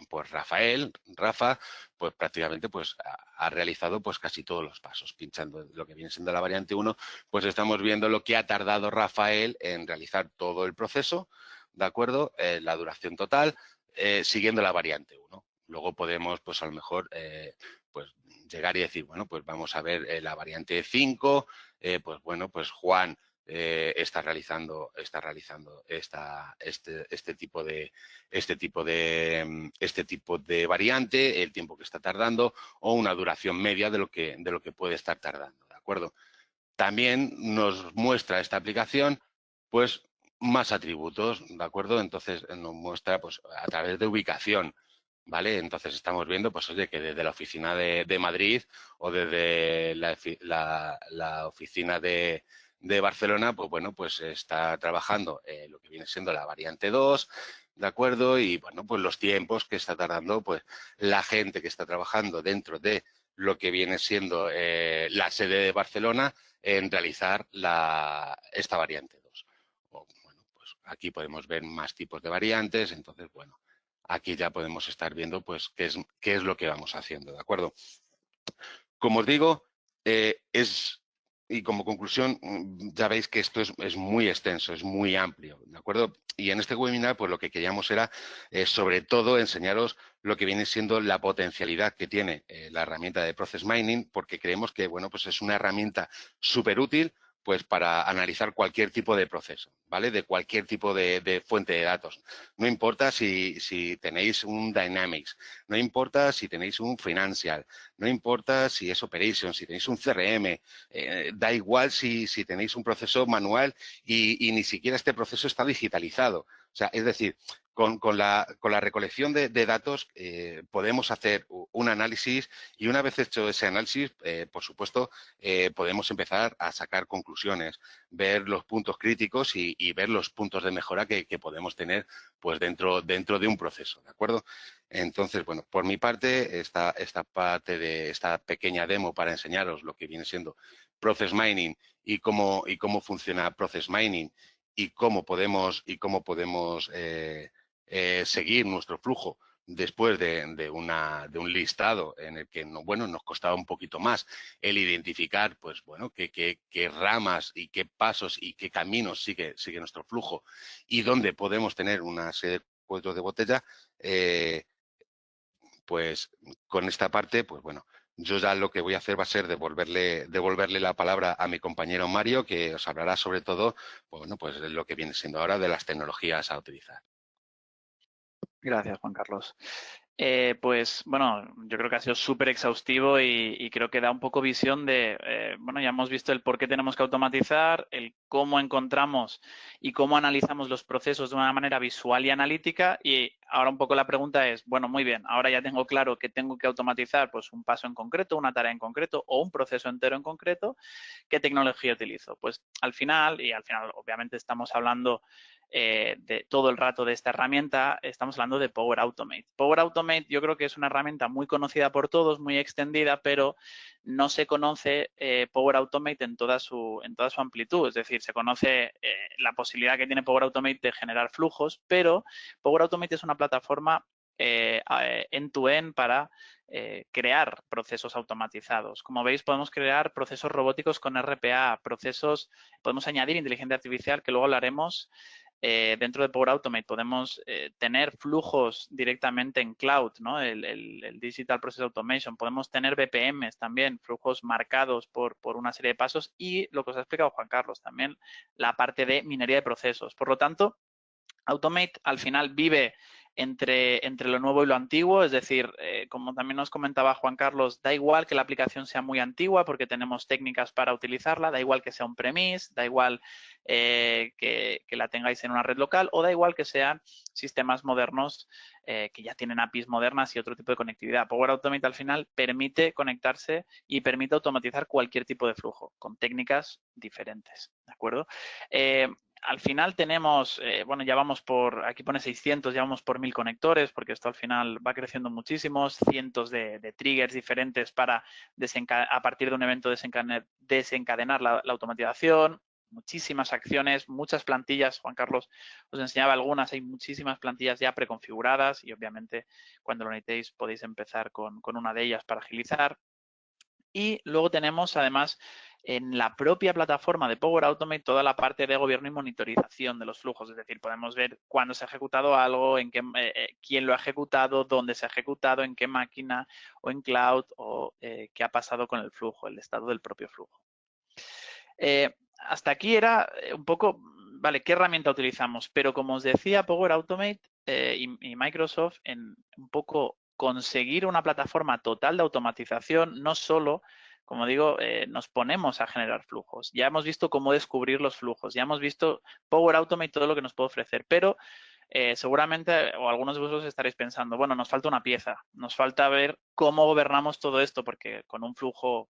Rafa, pues prácticamente pues ha realizado pues casi todos los pasos. Pinchando lo que viene siendo la variante 1, pues estamos viendo lo que ha tardado Rafael en realizar todo el proceso, ¿de acuerdo? La duración total, siguiendo la variante 1. Luego podemos, pues a lo mejor, pues llegar y decir, bueno, pues vamos a ver la variante 5, pues bueno, pues Juan está realizando este tipo de variante, el tiempo que está tardando o una duración media de lo que puede estar tardando, ¿de acuerdo? También nos muestra esta aplicación, pues, más atributos, ¿de acuerdo? Entonces, nos muestra, pues, a través de ubicación, ¿vale? Entonces, estamos viendo, pues, oye, que desde la oficina de Madrid o desde la oficina de Barcelona, pues, bueno, pues está trabajando lo que viene siendo la variante 2, ¿de acuerdo? Y, bueno, pues los tiempos que está tardando, pues, la gente que está trabajando dentro de lo que viene siendo la sede de Barcelona en realizar esta variante 2. Bueno, pues aquí podemos ver más tipos de variantes, entonces, bueno, aquí ya podemos estar viendo pues qué es lo que vamos haciendo, ¿de acuerdo? Como os digo, y como conclusión, ya veis que esto es muy extenso, es muy amplio, ¿de acuerdo? Y en este webinar, pues lo que queríamos era, sobre todo, enseñaros lo que viene siendo la potencialidad que tiene la herramienta de Process Mining, porque creemos que, bueno, pues es una herramienta súper útil, pues para analizar cualquier tipo de proceso, ¿vale? De cualquier tipo de fuente de datos. No importa si tenéis un Dynamics, no importa si tenéis un Financial, no importa si es Operations, si tenéis un CRM, da igual si tenéis un proceso manual y ni siquiera este proceso está digitalizado. O sea, es decir, con la recolección de datos podemos hacer un análisis y una vez hecho ese análisis, por supuesto, podemos empezar a sacar conclusiones, ver los puntos críticos y ver los puntos de mejora que podemos tener pues dentro de un proceso, ¿de acuerdo? Entonces, bueno, por mi parte, esta parte de esta pequeña demo para enseñaros lo que viene siendo Process Mining y cómo funciona Process Mining y cómo podemos seguir nuestro flujo después de un listado en el que nos costaba un poquito más el identificar, pues bueno, qué ramas y qué pasos y qué caminos sigue nuestro flujo y dónde podemos tener una serie de cuellos de botella, pues con esta parte, pues bueno, Yo ya lo que voy a hacer va a ser devolverle la palabra a mi compañero Mario, que os hablará sobre todo, bueno, pues de lo que viene siendo ahora de las tecnologías a utilizar. Gracias, Juan Carlos. Pues bueno, yo creo que ha sido súper exhaustivo y creo que da un poco visión de, bueno, ya hemos visto el por qué tenemos que automatizar, el cómo encontramos y cómo analizamos los procesos de una manera visual y analítica, y ahora un poco la pregunta es, bueno, muy bien, ahora ya tengo claro que tengo que automatizar pues un paso en concreto, una tarea en concreto o un proceso entero en concreto, ¿qué tecnología utilizo? Pues al final obviamente estamos hablando de todo el rato de esta herramienta, estamos hablando de Power Automate. Power Automate yo creo que es una herramienta muy conocida por todos, muy extendida, pero no se conoce Power Automate en toda su amplitud. Es decir, se conoce la posibilidad que tiene Power Automate de generar flujos, pero Power Automate es una plataforma end-to-end para crear procesos automatizados. Como veis, podemos crear procesos robóticos con RPA, podemos añadir inteligencia artificial, que luego hablaremos. Dentro de Power Automate podemos tener flujos directamente en cloud, ¿no? El Digital Process Automation. Podemos tener BPMs también, flujos marcados por una serie de pasos, y lo que os ha explicado Juan Carlos, también la parte de minería de procesos. Por lo tanto, Automate al final vive entre lo nuevo y lo antiguo, es decir, como también nos comentaba Juan Carlos, da igual que la aplicación sea muy antigua porque tenemos técnicas para utilizarla, da igual que sea un premise, da igual que la tengáis en una red local, o da igual que sean sistemas modernos que ya tienen APIs modernas y otro tipo de conectividad. Power Automate al final permite conectarse y permite automatizar cualquier tipo de flujo con técnicas diferentes, ¿de acuerdo? Al final tenemos, bueno, ya vamos por, aquí pone 600, ya vamos por 1000 conectores, porque esto al final va creciendo muchísimos, cientos de triggers diferentes para a partir de un evento desencadenar la automatización, muchísimas acciones, muchas plantillas. Juan Carlos os enseñaba algunas, hay muchísimas plantillas ya preconfiguradas y obviamente cuando lo necesitéis podéis empezar con una de ellas para agilizar. Y luego tenemos además en la propia plataforma de Power Automate toda la parte de gobierno y monitorización de los flujos. Es decir, podemos ver cuándo se ha ejecutado algo, en qué, quién lo ha ejecutado, dónde se ha ejecutado, en qué máquina o en cloud, o qué ha pasado con el flujo, el estado del propio flujo. Hasta aquí era un poco, vale, ¿qué herramienta utilizamos? Pero como os decía, Power Automate y Microsoft en un poco conseguir una plataforma total de automatización, no solo, como digo, nos ponemos a generar flujos. Ya hemos visto cómo descubrir los flujos, ya hemos visto Power Automate, todo lo que nos puede ofrecer, pero seguramente, o algunos de vosotros estaréis pensando, bueno, nos falta una pieza, nos falta ver cómo gobernamos todo esto, porque con un flujo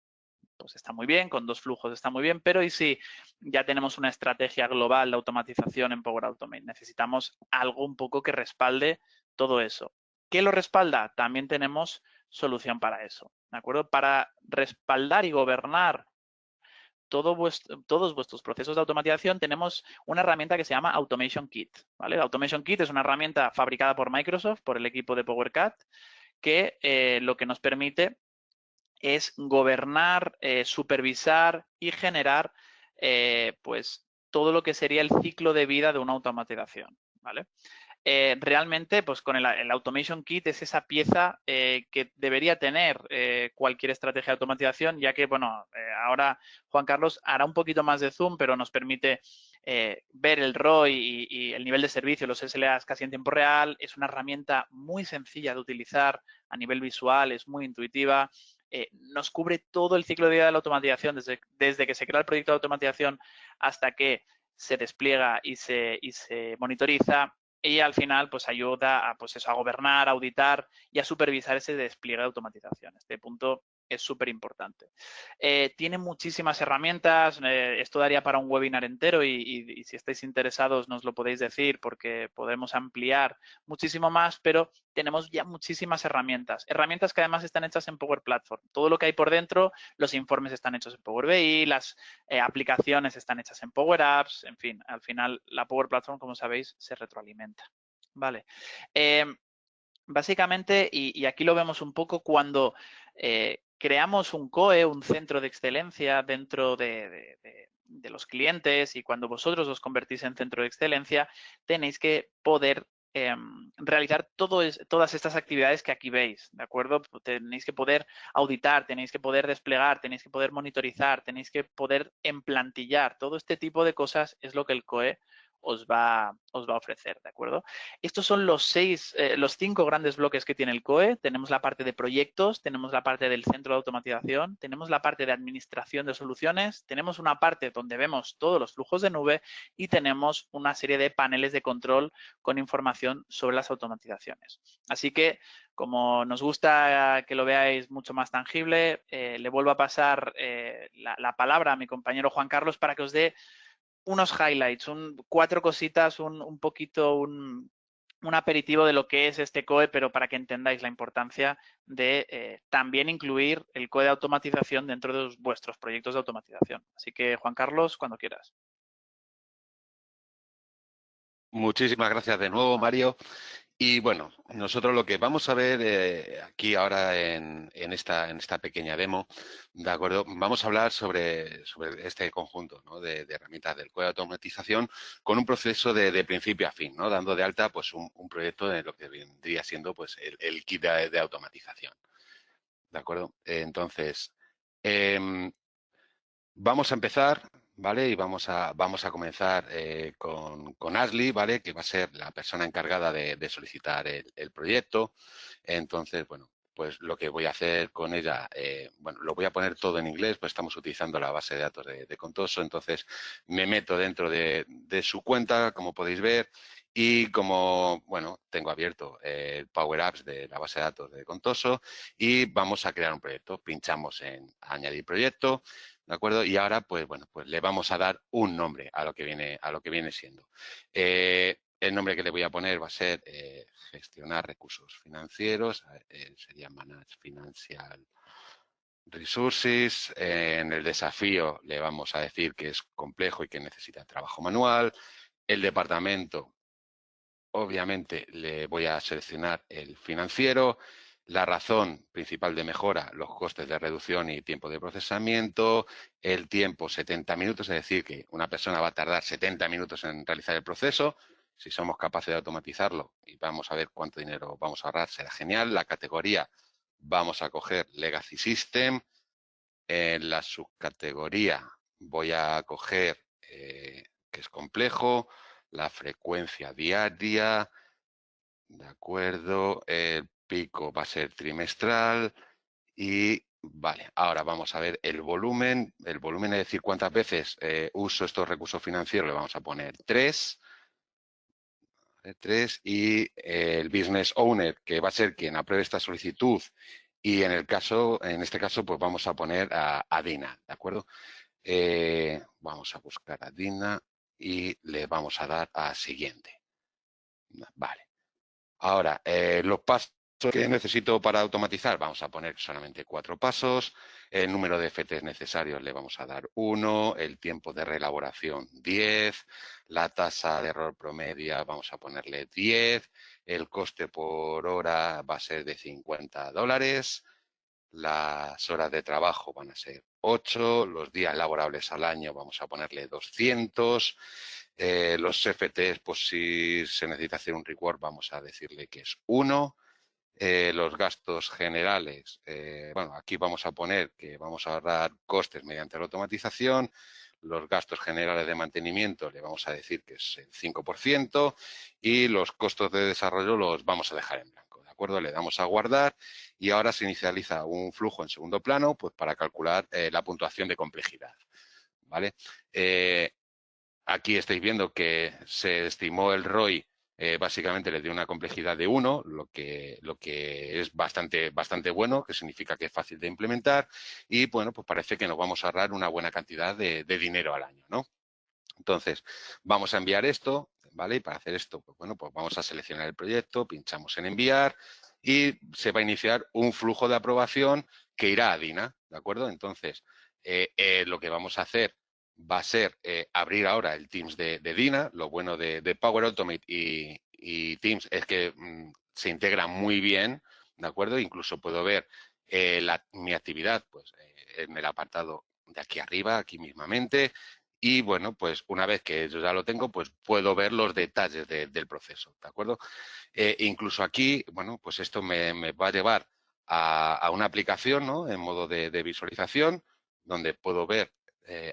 pues está muy bien, con 2 flujos está muy bien, pero ¿y si ya tenemos una estrategia global de automatización en Power Automate? Necesitamos algo un poco que respalde todo eso. ¿Qué lo respalda? También tenemos solución para eso, ¿de acuerdo? Para respaldar y gobernar todos vuestros procesos de automatización tenemos una herramienta que se llama Automation Kit, ¿vale? Automation Kit es una herramienta fabricada por Microsoft, por el equipo de PowerCat, que lo que nos permite es gobernar, supervisar y generar pues todo lo que sería el ciclo de vida de una automatización, ¿vale? Realmente, pues con el Automation Kit es esa pieza que debería tener cualquier estrategia de automatización, ya que, bueno, ahora Juan Carlos hará un poquito más de zoom, pero nos permite ver el ROI y el nivel de servicio, los SLAs casi en tiempo real. Es una herramienta muy sencilla de utilizar a nivel visual, es muy intuitiva. Nos cubre todo el ciclo de vida de la automatización, desde que se crea el proyecto de automatización hasta que se despliega y se monitoriza, y al final pues ayuda a, pues eso, a gobernar, a auditar y a supervisar ese despliegue de automatización. Este punto es súper importante. Tiene muchísimas herramientas, esto daría para un webinar entero y si estáis interesados nos lo podéis decir porque podemos ampliar muchísimo más, pero tenemos ya muchísimas herramientas que además están hechas en Power Platform. Todo lo que hay por dentro, los informes están hechos en Power BI, las aplicaciones están hechas en Power Apps, en fin, al final la Power Platform, como sabéis, se retroalimenta. Vale. Básicamente, y aquí lo vemos un poco cuando creamos un COE, un centro de excelencia dentro de los clientes, y cuando vosotros os convertís en centro de excelencia, tenéis que poder realizar todas estas actividades que aquí veis, ¿de acuerdo? Tenéis que poder auditar, tenéis que poder desplegar, tenéis que poder monitorizar, tenéis que poder emplantillar. Todo este tipo de cosas es lo que el COE os va a ofrecer, ¿de acuerdo? Estos son los 5 grandes bloques que tiene el COE. Tenemos la parte de proyectos, tenemos la parte del centro de automatización, tenemos la parte de administración de soluciones, tenemos una parte donde vemos todos los flujos de nube y tenemos una serie de paneles de control con información sobre las automatizaciones. Así que, como nos gusta que lo veáis mucho más tangible, le vuelvo a pasar la palabra a mi compañero Juan Carlos para que os dé unos highlights, 4 cositas, un poquito, un aperitivo de lo que es este COE, pero para que entendáis la importancia de también incluir el COE de automatización dentro de vuestros proyectos de automatización. Así que, Juan Carlos, cuando quieras. Muchísimas gracias de nuevo, Mario. Y bueno, nosotros lo que vamos a ver aquí ahora en esta pequeña demo, ¿de acuerdo? Vamos a hablar sobre este conjunto, ¿no?, de herramientas del COE de automatización con un proceso de principio a fin, ¿no?, dando de alta pues un proyecto de lo que vendría siendo pues el kit de automatización. ¿De acuerdo? Entonces, vamos a empezar, ¿vale? Y vamos a comenzar con Ashley, ¿vale? Que va a ser la persona encargada de solicitar el proyecto. Entonces, bueno, pues lo que voy a hacer con ella, bueno, lo voy a poner todo en inglés, pues estamos utilizando la base de datos de Contoso. Entonces, me meto dentro de su cuenta, como podéis ver, y como, bueno, tengo abierto el Power Apps de la base de datos de Contoso y vamos a crear un proyecto. Pinchamos en añadir proyecto. ¿De acuerdo? Y ahora, pues bueno, pues le vamos a dar un nombre a lo que viene siendo. El nombre que le voy a poner va a ser gestionar recursos financieros, sería Manage Financial Resources. En el desafío le vamos a decir que es complejo y que necesita trabajo manual. El departamento, obviamente, le voy a seleccionar el financiero. La razón principal de mejora, los costes de reducción y tiempo de procesamiento. El tiempo, 70 minutos, es decir, que una persona va a tardar 70 minutos en realizar el proceso. Si somos capaces de automatizarlo y vamos a ver cuánto dinero vamos a ahorrar, será genial. La categoría, vamos a coger Legacy System. En la subcategoría voy a coger que es complejo. La frecuencia diaria. De acuerdo, el pico va a ser trimestral y vale, ahora vamos a ver el volumen. El volumen es decir, cuántas veces uso estos recursos financieros, le vamos a poner 3. 3 y el business owner, que va a ser quien apruebe esta solicitud, y en este caso, pues vamos a poner a Dina, ¿de acuerdo? Vamos a buscar a Dina y le vamos a dar a siguiente. Vale. Ahora, los pasos que necesito para automatizar, vamos a poner solamente 4 pasos. El número de FTs necesarios le vamos a dar 1, el tiempo de reelaboración 10, la tasa de error promedia vamos a ponerle 10, el coste por hora va a ser de $50, las horas de trabajo van a ser 8, los días laborables al año vamos a ponerle 200, los FTs, pues si se necesita hacer un rework, vamos a decirle que es 1. Los gastos generales, bueno, aquí vamos a poner que vamos a ahorrar costes mediante la automatización. Los gastos generales de mantenimiento le vamos a decir que es el 5% y los costos de desarrollo los vamos a dejar en blanco, ¿de acuerdo? Le damos a guardar y ahora se inicializa un flujo en segundo plano, pues para calcular la puntuación de complejidad, ¿vale? Aquí estáis viendo que se estimó el ROI, básicamente le dio una complejidad de 1, lo que es bastante bueno, que significa que es fácil de implementar y, bueno, pues parece que nos vamos a ahorrar una buena cantidad de dinero al año, ¿no? Entonces, vamos a enviar esto, ¿vale? Y para hacer esto, pues bueno, pues vamos a seleccionar el proyecto, pinchamos en enviar y se va a iniciar un flujo de aprobación que irá a Dina, ¿de acuerdo? Entonces, lo que vamos a hacer va a ser abrir ahora el Teams de Dina. Lo bueno de Power Automate y Teams es que se integra muy bien, ¿de acuerdo? Incluso puedo ver mi actividad pues, en el apartado de aquí arriba, aquí mismamente, y bueno, pues una vez que yo ya lo tengo, pues puedo ver los detalles del proceso, ¿de acuerdo? Incluso aquí, bueno, pues esto me va a llevar a una aplicación, ¿no? En modo de visualización, donde puedo ver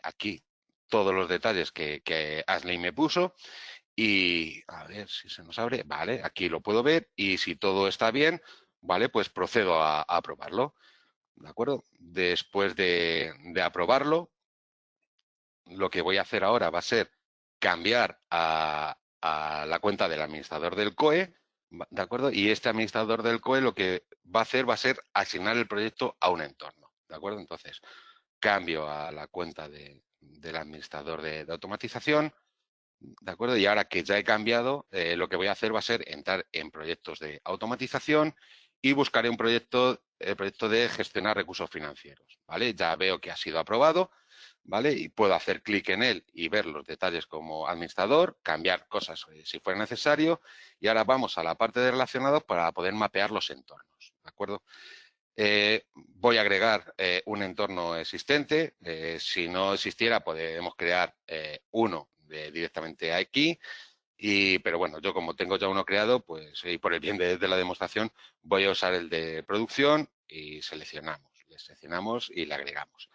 aquí todos los detalles que Ashley me puso y a ver si se nos abre. Vale, aquí lo puedo ver y si todo está bien, vale, pues procedo a aprobarlo, ¿de acuerdo? Después de aprobarlo, lo que voy a hacer ahora va a ser cambiar a la cuenta del administrador del COE, ¿de acuerdo? Y este administrador del COE lo que va a hacer va a ser asignar el proyecto a un entorno, ¿de acuerdo? Entonces, cambio a la cuenta del administrador de automatización, ¿de acuerdo? Y ahora que ya he cambiado, lo que voy a hacer va a ser entrar en proyectos de automatización y buscaré un proyecto, el proyecto de gestionar recursos financieros, ¿vale? Ya veo que ha sido aprobado, ¿vale? Y puedo hacer clic en él y ver los detalles como administrador, cambiar cosas si fuera necesario. Y ahora vamos a la parte de relacionados para poder mapear los entornos, ¿de acuerdo? Voy a agregar un entorno existente. Si no existiera, podemos crear uno directamente aquí. Pero bueno, yo como tengo ya uno creado, pues y por el bien de la demostración, voy a usar el de producción y seleccionamos. Le seleccionamos y le agregamos.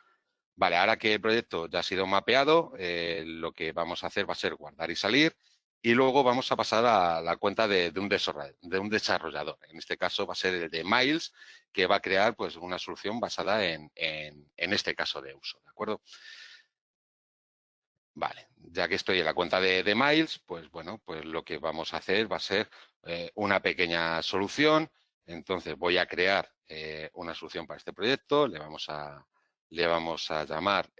Vale, ahora que el proyecto ya ha sido mapeado, lo que vamos a hacer va a ser guardar y salir y luego vamos a pasar a la cuenta de un desarrollador. En este caso va a ser el de Miles, que va a crear pues una solución basada en este caso de uso, ¿de acuerdo? Vale, ya que estoy en la cuenta de Miles, pues bueno, pues lo que vamos a hacer va a ser una pequeña solución. Entonces voy a crear una solución para este proyecto, le vamos a llamar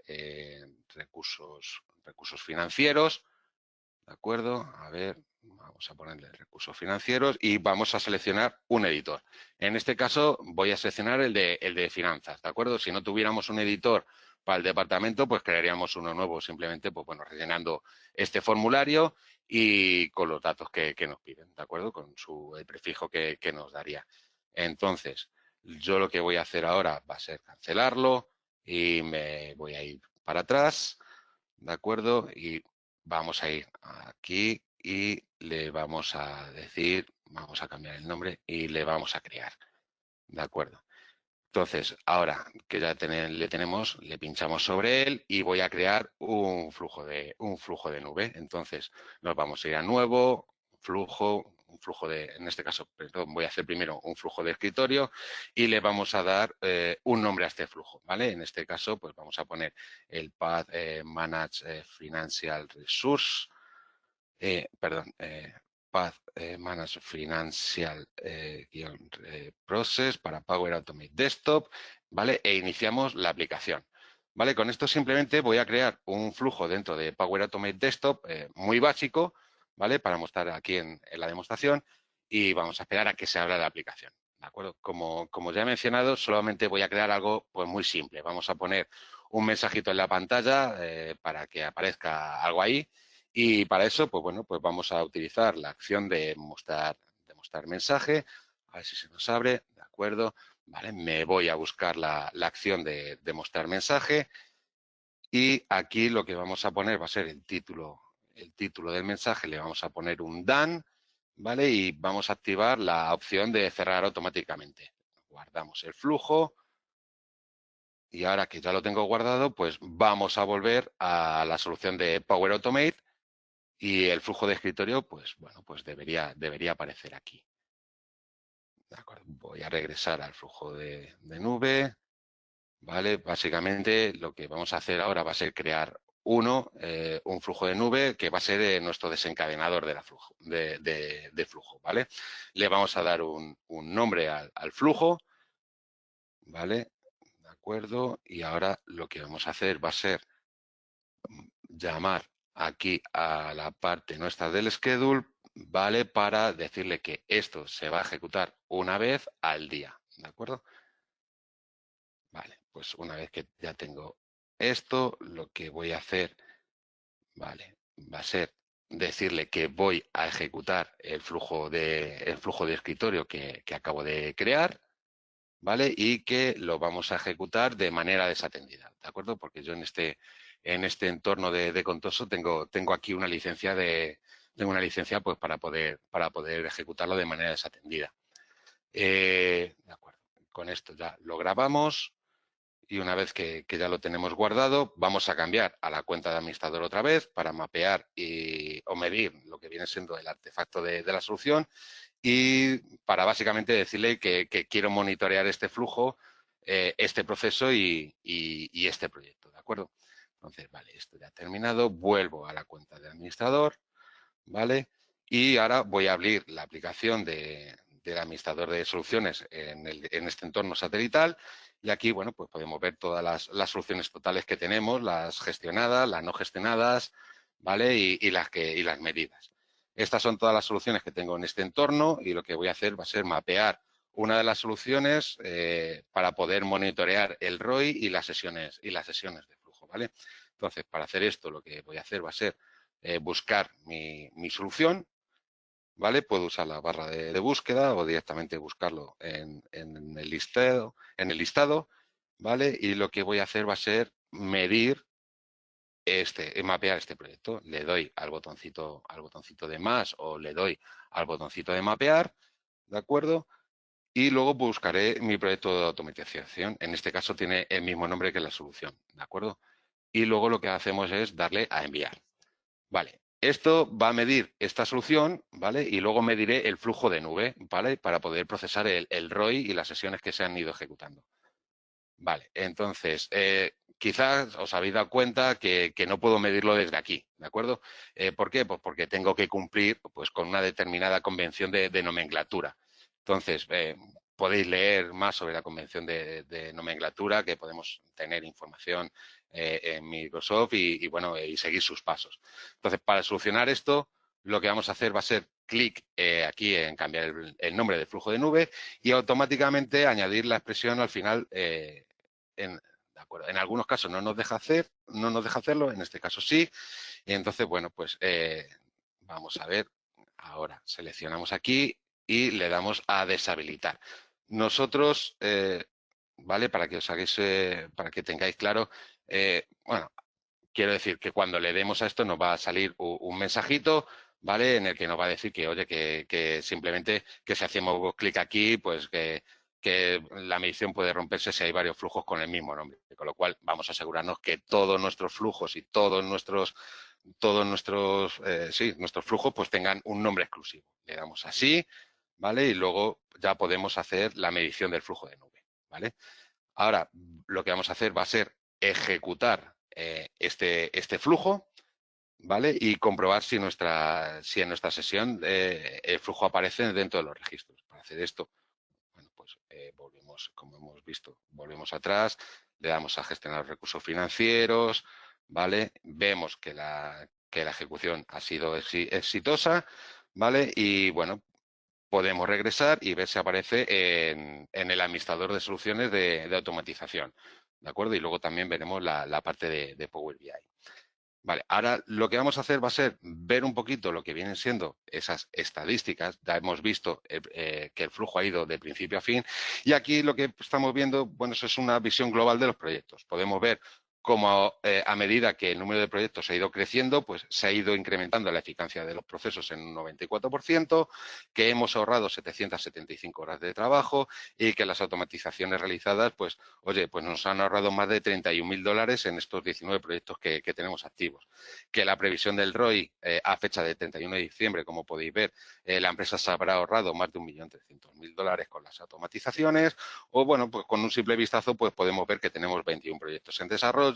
recursos financieros, ¿de acuerdo? A ver, vamos a ponerle recursos financieros y vamos a seleccionar un editor. En este caso voy a seleccionar el de finanzas, ¿de acuerdo? Si no tuviéramos un editor para el departamento, pues crearíamos uno nuevo, simplemente, pues bueno, rellenando este formulario y con los datos que nos piden, ¿de acuerdo? Con el prefijo que nos daría. Entonces, yo lo que voy a hacer ahora va a ser cancelarlo y me voy a ir para atrás, ¿de acuerdo? Y vamos a ir aquí y le vamos a decir, vamos a cambiar el nombre y le vamos a crear, ¿de acuerdo? Entonces, ahora que ya le tenemos, le pinchamos sobre él y voy a crear un flujo de nube. Entonces, nos vamos a ir a nuevo, un flujo en este caso, perdón, voy a hacer primero un flujo de escritorio y le vamos a dar un nombre a este flujo, ¿vale? En este caso, pues vamos a poner el Path Manage Financial Resource, Path Manage Financial Process para Power Automate Desktop, ¿vale? E iniciamos la aplicación, ¿vale? Con esto simplemente voy a crear un flujo dentro de Power Automate Desktop muy básico, ¿vale? Para mostrar aquí en la demostración y vamos a esperar a que se abra la aplicación, ¿de acuerdo? Como ya he mencionado, solamente voy a crear algo pues muy simple. Vamos a poner un mensajito en la pantalla para que aparezca algo ahí. Y para eso, pues bueno, pues vamos a utilizar la acción de mostrar mensaje. A ver si se nos abre, ¿de acuerdo? Vale, me voy a buscar la acción de mostrar mensaje y aquí lo que vamos a poner va a ser el título del mensaje, le vamos a poner un done, ¿vale? Y vamos a activar la opción de cerrar automáticamente. Guardamos el flujo y ahora que ya lo tengo guardado, pues vamos a volver a la solución de Power Automate. Y el flujo de escritorio, pues bueno, pues debería aparecer aquí. De acuerdo, voy a regresar al flujo de nube, ¿vale? Básicamente lo que vamos a hacer ahora va a ser crear un flujo de nube que va a ser nuestro desencadenador de flujo, ¿vale? Le vamos a dar un nombre al flujo, ¿vale? De acuerdo, y ahora lo que vamos a hacer va a ser llamar aquí a la parte nuestra del schedule, ¿vale? Para decirle que esto se va a ejecutar una vez al día, ¿de acuerdo? Vale, pues una vez que ya tengo esto, lo que voy a hacer, ¿vale? Va a ser decirle que voy a ejecutar el flujo de escritorio que acabo de crear, ¿vale? Y que lo vamos a ejecutar de manera desatendida, ¿de acuerdo? Porque yo en este entorno de Contoso tengo aquí una licencia pues para poder ejecutarlo de manera desatendida. De acuerdo. Con esto ya lo grabamos y una vez que ya lo tenemos guardado, vamos a cambiar a la cuenta de administrador otra vez para mapear o medir lo que viene siendo el artefacto de la solución y para básicamente decirle que quiero monitorear este flujo, este proceso y este proyecto, ¿de acuerdo? Entonces, vale, esto ya ha terminado, vuelvo a la cuenta de administrador, ¿vale? Y ahora voy a abrir la aplicación del administrador de soluciones en este entorno satelital y aquí, bueno, pues podemos ver todas las soluciones totales que tenemos, las gestionadas, las no gestionadas, ¿vale? Y las medidas. Estas son todas las soluciones que tengo en este entorno y lo que voy a hacer va a ser mapear una de las soluciones para poder monitorear el ROI y las sesiones de flujo, ¿vale? Entonces, para hacer esto, lo que voy a hacer va a ser buscar mi solución, ¿vale? Puedo usar la barra de búsqueda o directamente buscarlo en el listado, ¿vale? Y lo que voy a hacer va a ser medir mapear este proyecto. Le doy al botoncito de más o le doy al botoncito de mapear, ¿de acuerdo? Y luego buscaré mi proyecto de automatización. En este caso tiene el mismo nombre que la solución, ¿de acuerdo? Y luego lo que hacemos es darle a enviar. Vale, esto va a medir esta solución, ¿vale? Y luego mediré el flujo de nube, ¿vale? Para poder procesar el ROI y las sesiones que se han ido ejecutando. Vale, entonces, quizás os habéis dado cuenta que no puedo medirlo desde aquí, ¿de acuerdo? ¿Por qué? Pues porque tengo que cumplir pues, con una determinada convención de nomenclatura. Entonces, podéis leer más sobre la convención de nomenclatura, que podemos tener información en Microsoft y, bueno, y seguir sus pasos. Entonces, para solucionar esto, lo que vamos a hacer va a ser clic aquí en cambiar el nombre del flujo de nube y automáticamente añadir la expresión al final. De acuerdo. En algunos casos no nos deja hacerlo, en este caso sí. Y entonces, bueno, pues vamos a ver. Ahora seleccionamos aquí y le damos a deshabilitar. Nosotros, ¿vale? Para que os hagáis, para que tengáis claro, bueno, quiero decir que cuando le demos a esto nos va a salir un mensajito, ¿vale? En el que nos va a decir que, oye, que simplemente que si hacemos clic aquí, pues que la medición puede romperse si hay varios flujos con el mismo nombre. Con lo cual, vamos a asegurarnos que todos nuestros flujos y todos nuestros flujos pues tengan un nombre exclusivo. Le damos así, ¿vale? Y luego ya podemos hacer la medición del flujo de nube, ¿vale? Ahora, lo que vamos a hacer va a ser ejecutar este flujo, ¿vale? Y comprobar si en nuestra sesión el flujo aparece dentro de los registros. Para hacer esto, bueno, pues volvemos, como hemos visto, volvemos atrás, le damos a gestionar los recursos financieros, ¿vale? Vemos que la ejecución ha sido exitosa, ¿vale? Y, bueno, podemos regresar y ver si aparece en el administrador de soluciones de automatización, ¿de acuerdo? Y luego también veremos la parte de Power BI. Vale, ahora lo que vamos a hacer va a ser ver un poquito lo que vienen siendo esas estadísticas. Ya hemos visto que el flujo ha ido de principio a fin y aquí lo que estamos viendo, bueno, eso es una visión global de los proyectos. Podemos ver cómo a medida que el número de proyectos ha ido creciendo, pues se ha ido incrementando la eficacia de los procesos en un 94%, que hemos ahorrado 775 horas de trabajo y que las automatizaciones realizadas, pues, oye, pues nos han ahorrado más de $31.000 en estos 19 proyectos que tenemos activos. Que la previsión del ROI a fecha de 31 de diciembre, como podéis ver, la empresa se habrá ahorrado más de $1.300.000 con las automatizaciones o, bueno, pues con un simple vistazo pues podemos ver que tenemos 21 proyectos en desarrollo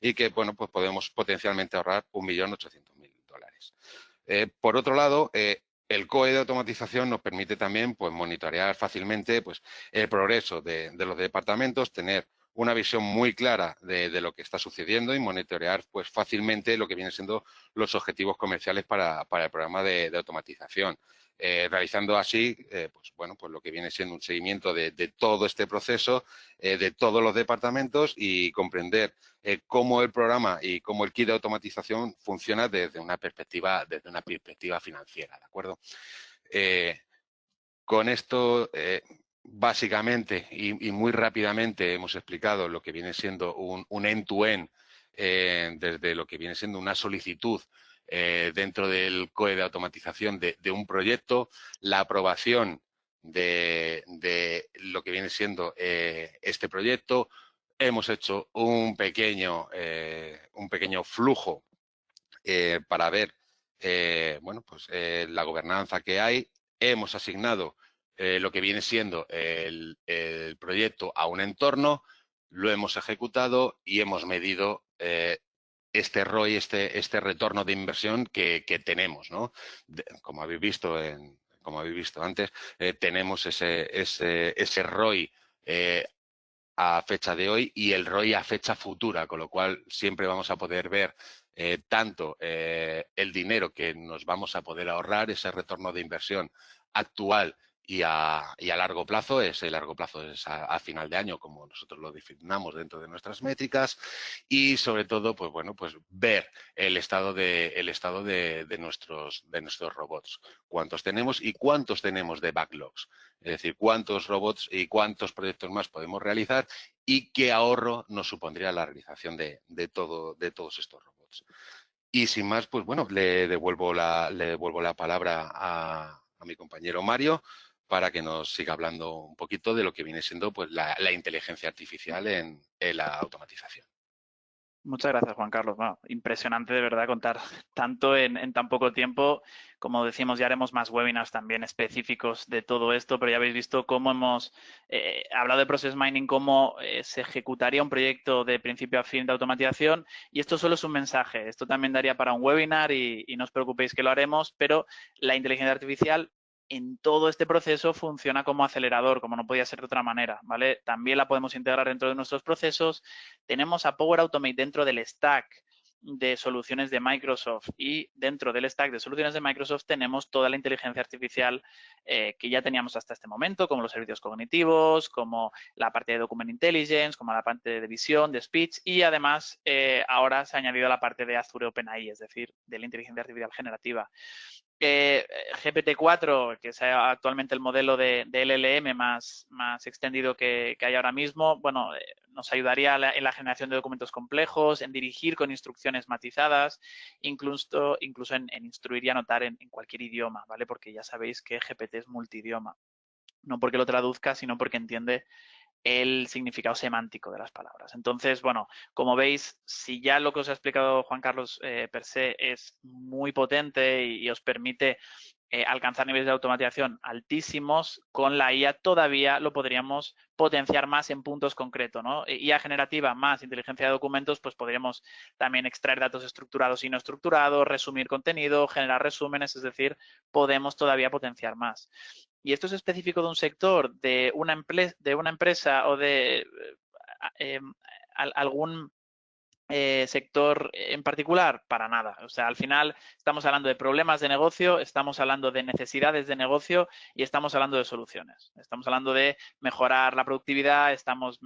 y que, bueno, pues podemos potencialmente ahorrar $1.800.000. Por otro lado, el COE de automatización nos permite también pues, monitorear fácilmente pues, el progreso de los departamentos, tener una visión muy clara de lo que está sucediendo y monitorear pues, fácilmente lo que vienen siendo los objetivos comerciales para el programa de automatización. Realizando así, pues, bueno, pues lo que viene siendo un seguimiento de todo este proceso, de todos los departamentos y comprender cómo el programa y cómo el kit de automatización funciona desde una perspectiva financiera, ¿de acuerdo? Con esto, básicamente y muy rápidamente hemos explicado lo que viene siendo un end-to-end, desde lo que viene siendo una solicitud dentro del COE de automatización de un proyecto, la aprobación de lo que viene siendo este proyecto. Hemos hecho un pequeño flujo para ver bueno, pues, la gobernanza que hay. Hemos asignado lo que viene siendo el proyecto a un entorno, lo hemos ejecutado y hemos medido este ROI, este retorno de inversión que tenemos, ¿no? Como habéis visto antes, tenemos ese ROI a fecha de hoy y el ROI a fecha futura, con lo cual siempre vamos a poder ver tanto el dinero que nos vamos a poder ahorrar, ese retorno de inversión actual y a largo plazo. Ese largo plazo es a final de año, como nosotros lo definamos dentro de nuestras métricas, y sobre todo, pues bueno, pues ver el estado de nuestros robots, cuántos tenemos y cuántos tenemos de backlogs, es decir, cuántos robots y cuántos proyectos más podemos realizar y qué ahorro nos supondría la realización de todos estos robots. Y sin más, pues bueno, le devuelvo la palabra a mi compañero Mario para que nos siga hablando un poquito de lo que viene siendo, pues, la inteligencia artificial en la automatización. Muchas gracias, Juan Carlos. Bueno, impresionante de verdad contar tanto en tan poco tiempo. Como decimos, ya haremos más webinars también específicos de todo esto, pero ya habéis visto cómo hemos hablado de Process Mining, cómo se ejecutaría un proyecto de principio a fin de automatización, y esto solo es un mensaje. Esto también daría para un webinar y no os preocupéis que lo haremos, pero la inteligencia artificial en todo este proceso funciona como acelerador, como no podía ser de otra manera, ¿vale? También la podemos integrar dentro de nuestros procesos. Tenemos a Power Automate dentro del stack de soluciones de Microsoft, y dentro del stack de soluciones de Microsoft tenemos toda la inteligencia artificial que ya teníamos hasta este momento, como los servicios cognitivos, como la parte de Document Intelligence, como la parte de visión, de speech, y además ahora se ha añadido la parte de Azure OpenAI, es decir, de la inteligencia artificial generativa. GPT-4, que es actualmente el modelo de LLM más extendido que hay ahora mismo, bueno, nos ayudaría en la generación de documentos complejos, en dirigir con instrucciones matizadas, incluso en instruir y anotar en cualquier idioma, ¿vale? Porque ya sabéis que GPT es multidioma. No porque lo traduzca, sino porque entiende el significado semántico de las palabras. Entonces, bueno, como veis, si ya lo que os ha explicado Juan Carlos per se es muy potente y os permite alcanzar niveles de automatización altísimos, con la IA todavía lo podríamos potenciar más en puntos concretos, ¿no? IA generativa más inteligencia de documentos, pues podríamos también extraer datos estructurados y no estructurados, resumir contenido, generar resúmenes, es decir, podemos todavía potenciar más. Y esto es específico de un sector, de una empresa o de algún sector en particular, para nada. O sea, al final estamos hablando de problemas de negocio, estamos hablando de necesidades de negocio y estamos hablando de soluciones. Estamos hablando de mejorar la productividad, estamos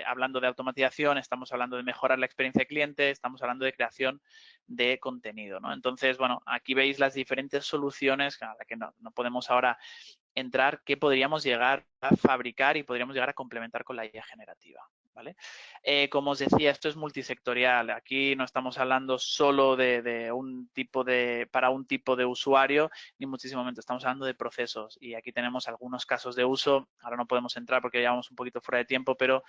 hablando de automatización, estamos hablando de mejorar la experiencia de cliente, estamos hablando de creación de contenido, ¿no? Entonces, bueno, aquí veis las diferentes soluciones a las que no podemos ahora entrar, que podríamos llegar a fabricar y podríamos llegar a complementar con la IA generativa, ¿vale? Como os decía, esto es multisectorial. Aquí no estamos hablando solo de un tipo para un tipo de usuario, ni muchísimo menos. Estamos hablando de procesos, y aquí tenemos algunos casos de uso. Ahora no podemos entrar porque llevamos un poquito fuera de tiempo, pero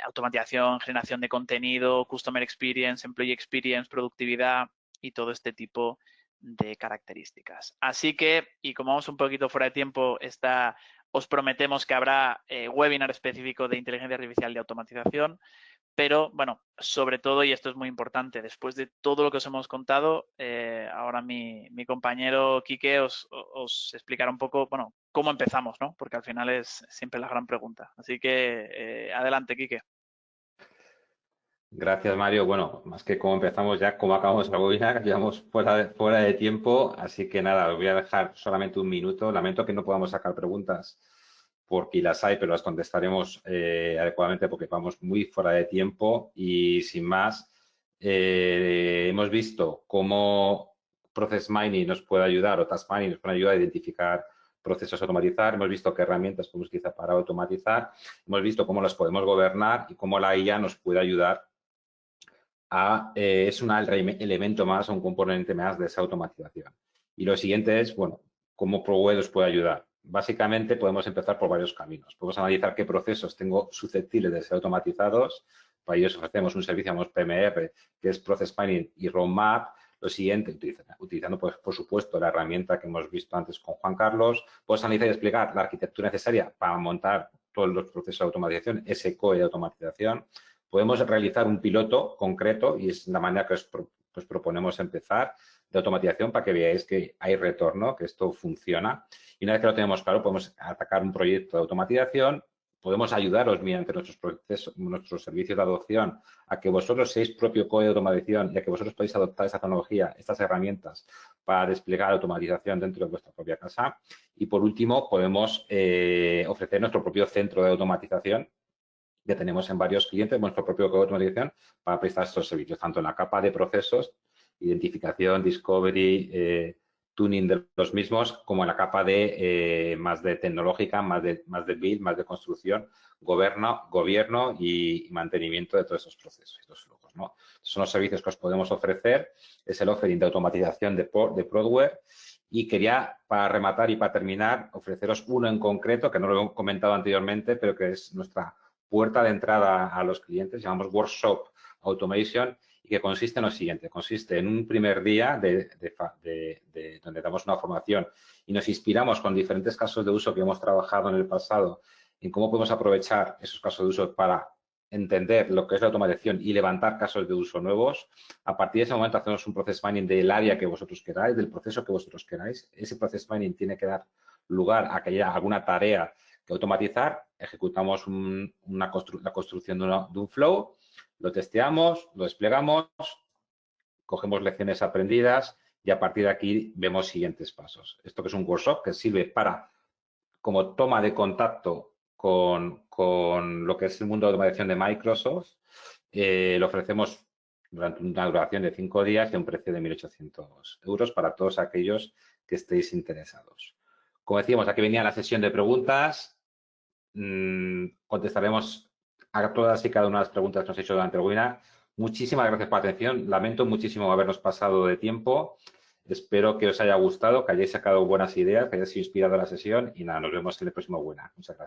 automatización, generación de contenido, customer experience, employee experience, productividad y todo este tipo de características. Así que, y como vamos un poquito fuera de tiempo, os prometemos que habrá webinar específico de inteligencia artificial de automatización, pero bueno, sobre todo, y esto es muy importante, después de todo lo que os hemos contado, ahora mi compañero Quique os explicará un poco, bueno, cómo empezamos, ¿no? Porque al final es siempre la gran pregunta. Así que adelante, Quique. Gracias, Mario. Bueno, más que cómo empezamos, ya cómo acabamos el webinar, llevamos fuera de tiempo, así que nada, os voy a dejar solamente un minuto. Lamento que no podamos sacar preguntas porque las hay, pero las contestaremos adecuadamente porque vamos muy fuera de tiempo. Y sin más, hemos visto cómo Process Mining nos puede ayudar, o Task Mining nos puede ayudar a identificar procesos a automatizar, hemos visto qué herramientas podemos utilizar para automatizar, hemos visto cómo las podemos gobernar y cómo la IA nos puede ayudar es un elemento más, un componente más de esa automatización. Y lo siguiente es, bueno, cómo ProWeb os puede ayudar. Básicamente podemos empezar por varios caminos. Podemos analizar qué procesos tengo susceptibles de ser automatizados. Para ello ofrecemos un servicio, llamamos PMR, que es Process Mining y Roadmap. Lo siguiente, utilizando, pues, por supuesto, la herramienta que hemos visto antes con Juan Carlos, puedes analizar y explicar la arquitectura necesaria para montar todos los procesos de automatización, ese core de automatización. Podemos realizar un piloto concreto y es la manera que os proponemos empezar de automatización para que veáis que hay retorno, que esto funciona. Y una vez que lo tenemos claro, podemos atacar un proyecto de automatización, podemos ayudaros mediante nuestros servicios de adopción a que vosotros seáis propio código de automatización y a que vosotros podáis adoptar esa tecnología, estas herramientas para desplegar automatización dentro de vuestra propia casa. Y por último, podemos ofrecer nuestro propio centro de automatización que tenemos en varios clientes, nuestro propio código de automatización para prestar estos servicios, tanto en la capa de procesos, identificación, discovery, tuning de los mismos, como en la capa de más de tecnológica, más de build, más de construcción, gobierno y mantenimiento de todos esos procesos, estos flujos, ¿no? Son los servicios que os podemos ofrecer, es el offering de automatización de ProWeb. Y quería, para rematar y para terminar, ofreceros uno en concreto, que no lo he comentado anteriormente, pero que es nuestra puerta de entrada a los clientes, llamamos Workshop Automation, y que consiste en lo siguiente, consiste en un primer día donde damos una formación y nos inspiramos con diferentes casos de uso que hemos trabajado en el pasado en cómo podemos aprovechar esos casos de uso para entender lo que es la automatización y levantar casos de uso nuevos. A partir de ese momento hacemos un process mining del área que vosotros queráis, del proceso que vosotros queráis. Ese process mining tiene que dar lugar a que haya alguna tarea que automatizar, ejecutamos la construcción de un flow, lo testeamos, lo desplegamos, cogemos lecciones aprendidas y a partir de aquí vemos siguientes pasos. Esto que es un workshop que sirve para, como toma de contacto con lo que es el mundo de automatización de Microsoft, lo ofrecemos durante una duración de 5 días y a un precio de 1.800 euros para todos aquellos que estéis interesados. Como decíamos, aquí venía la sesión de preguntas. Contestaremos a todas y cada una de las preguntas que nos ha hecho durante el webinar. Muchísimas gracias por la atención. Lamento muchísimo habernos pasado de tiempo. Espero que os haya gustado, que hayáis sacado buenas ideas, que hayáis inspirado la sesión y nada, nos vemos en el próximo webinar. Muchas gracias.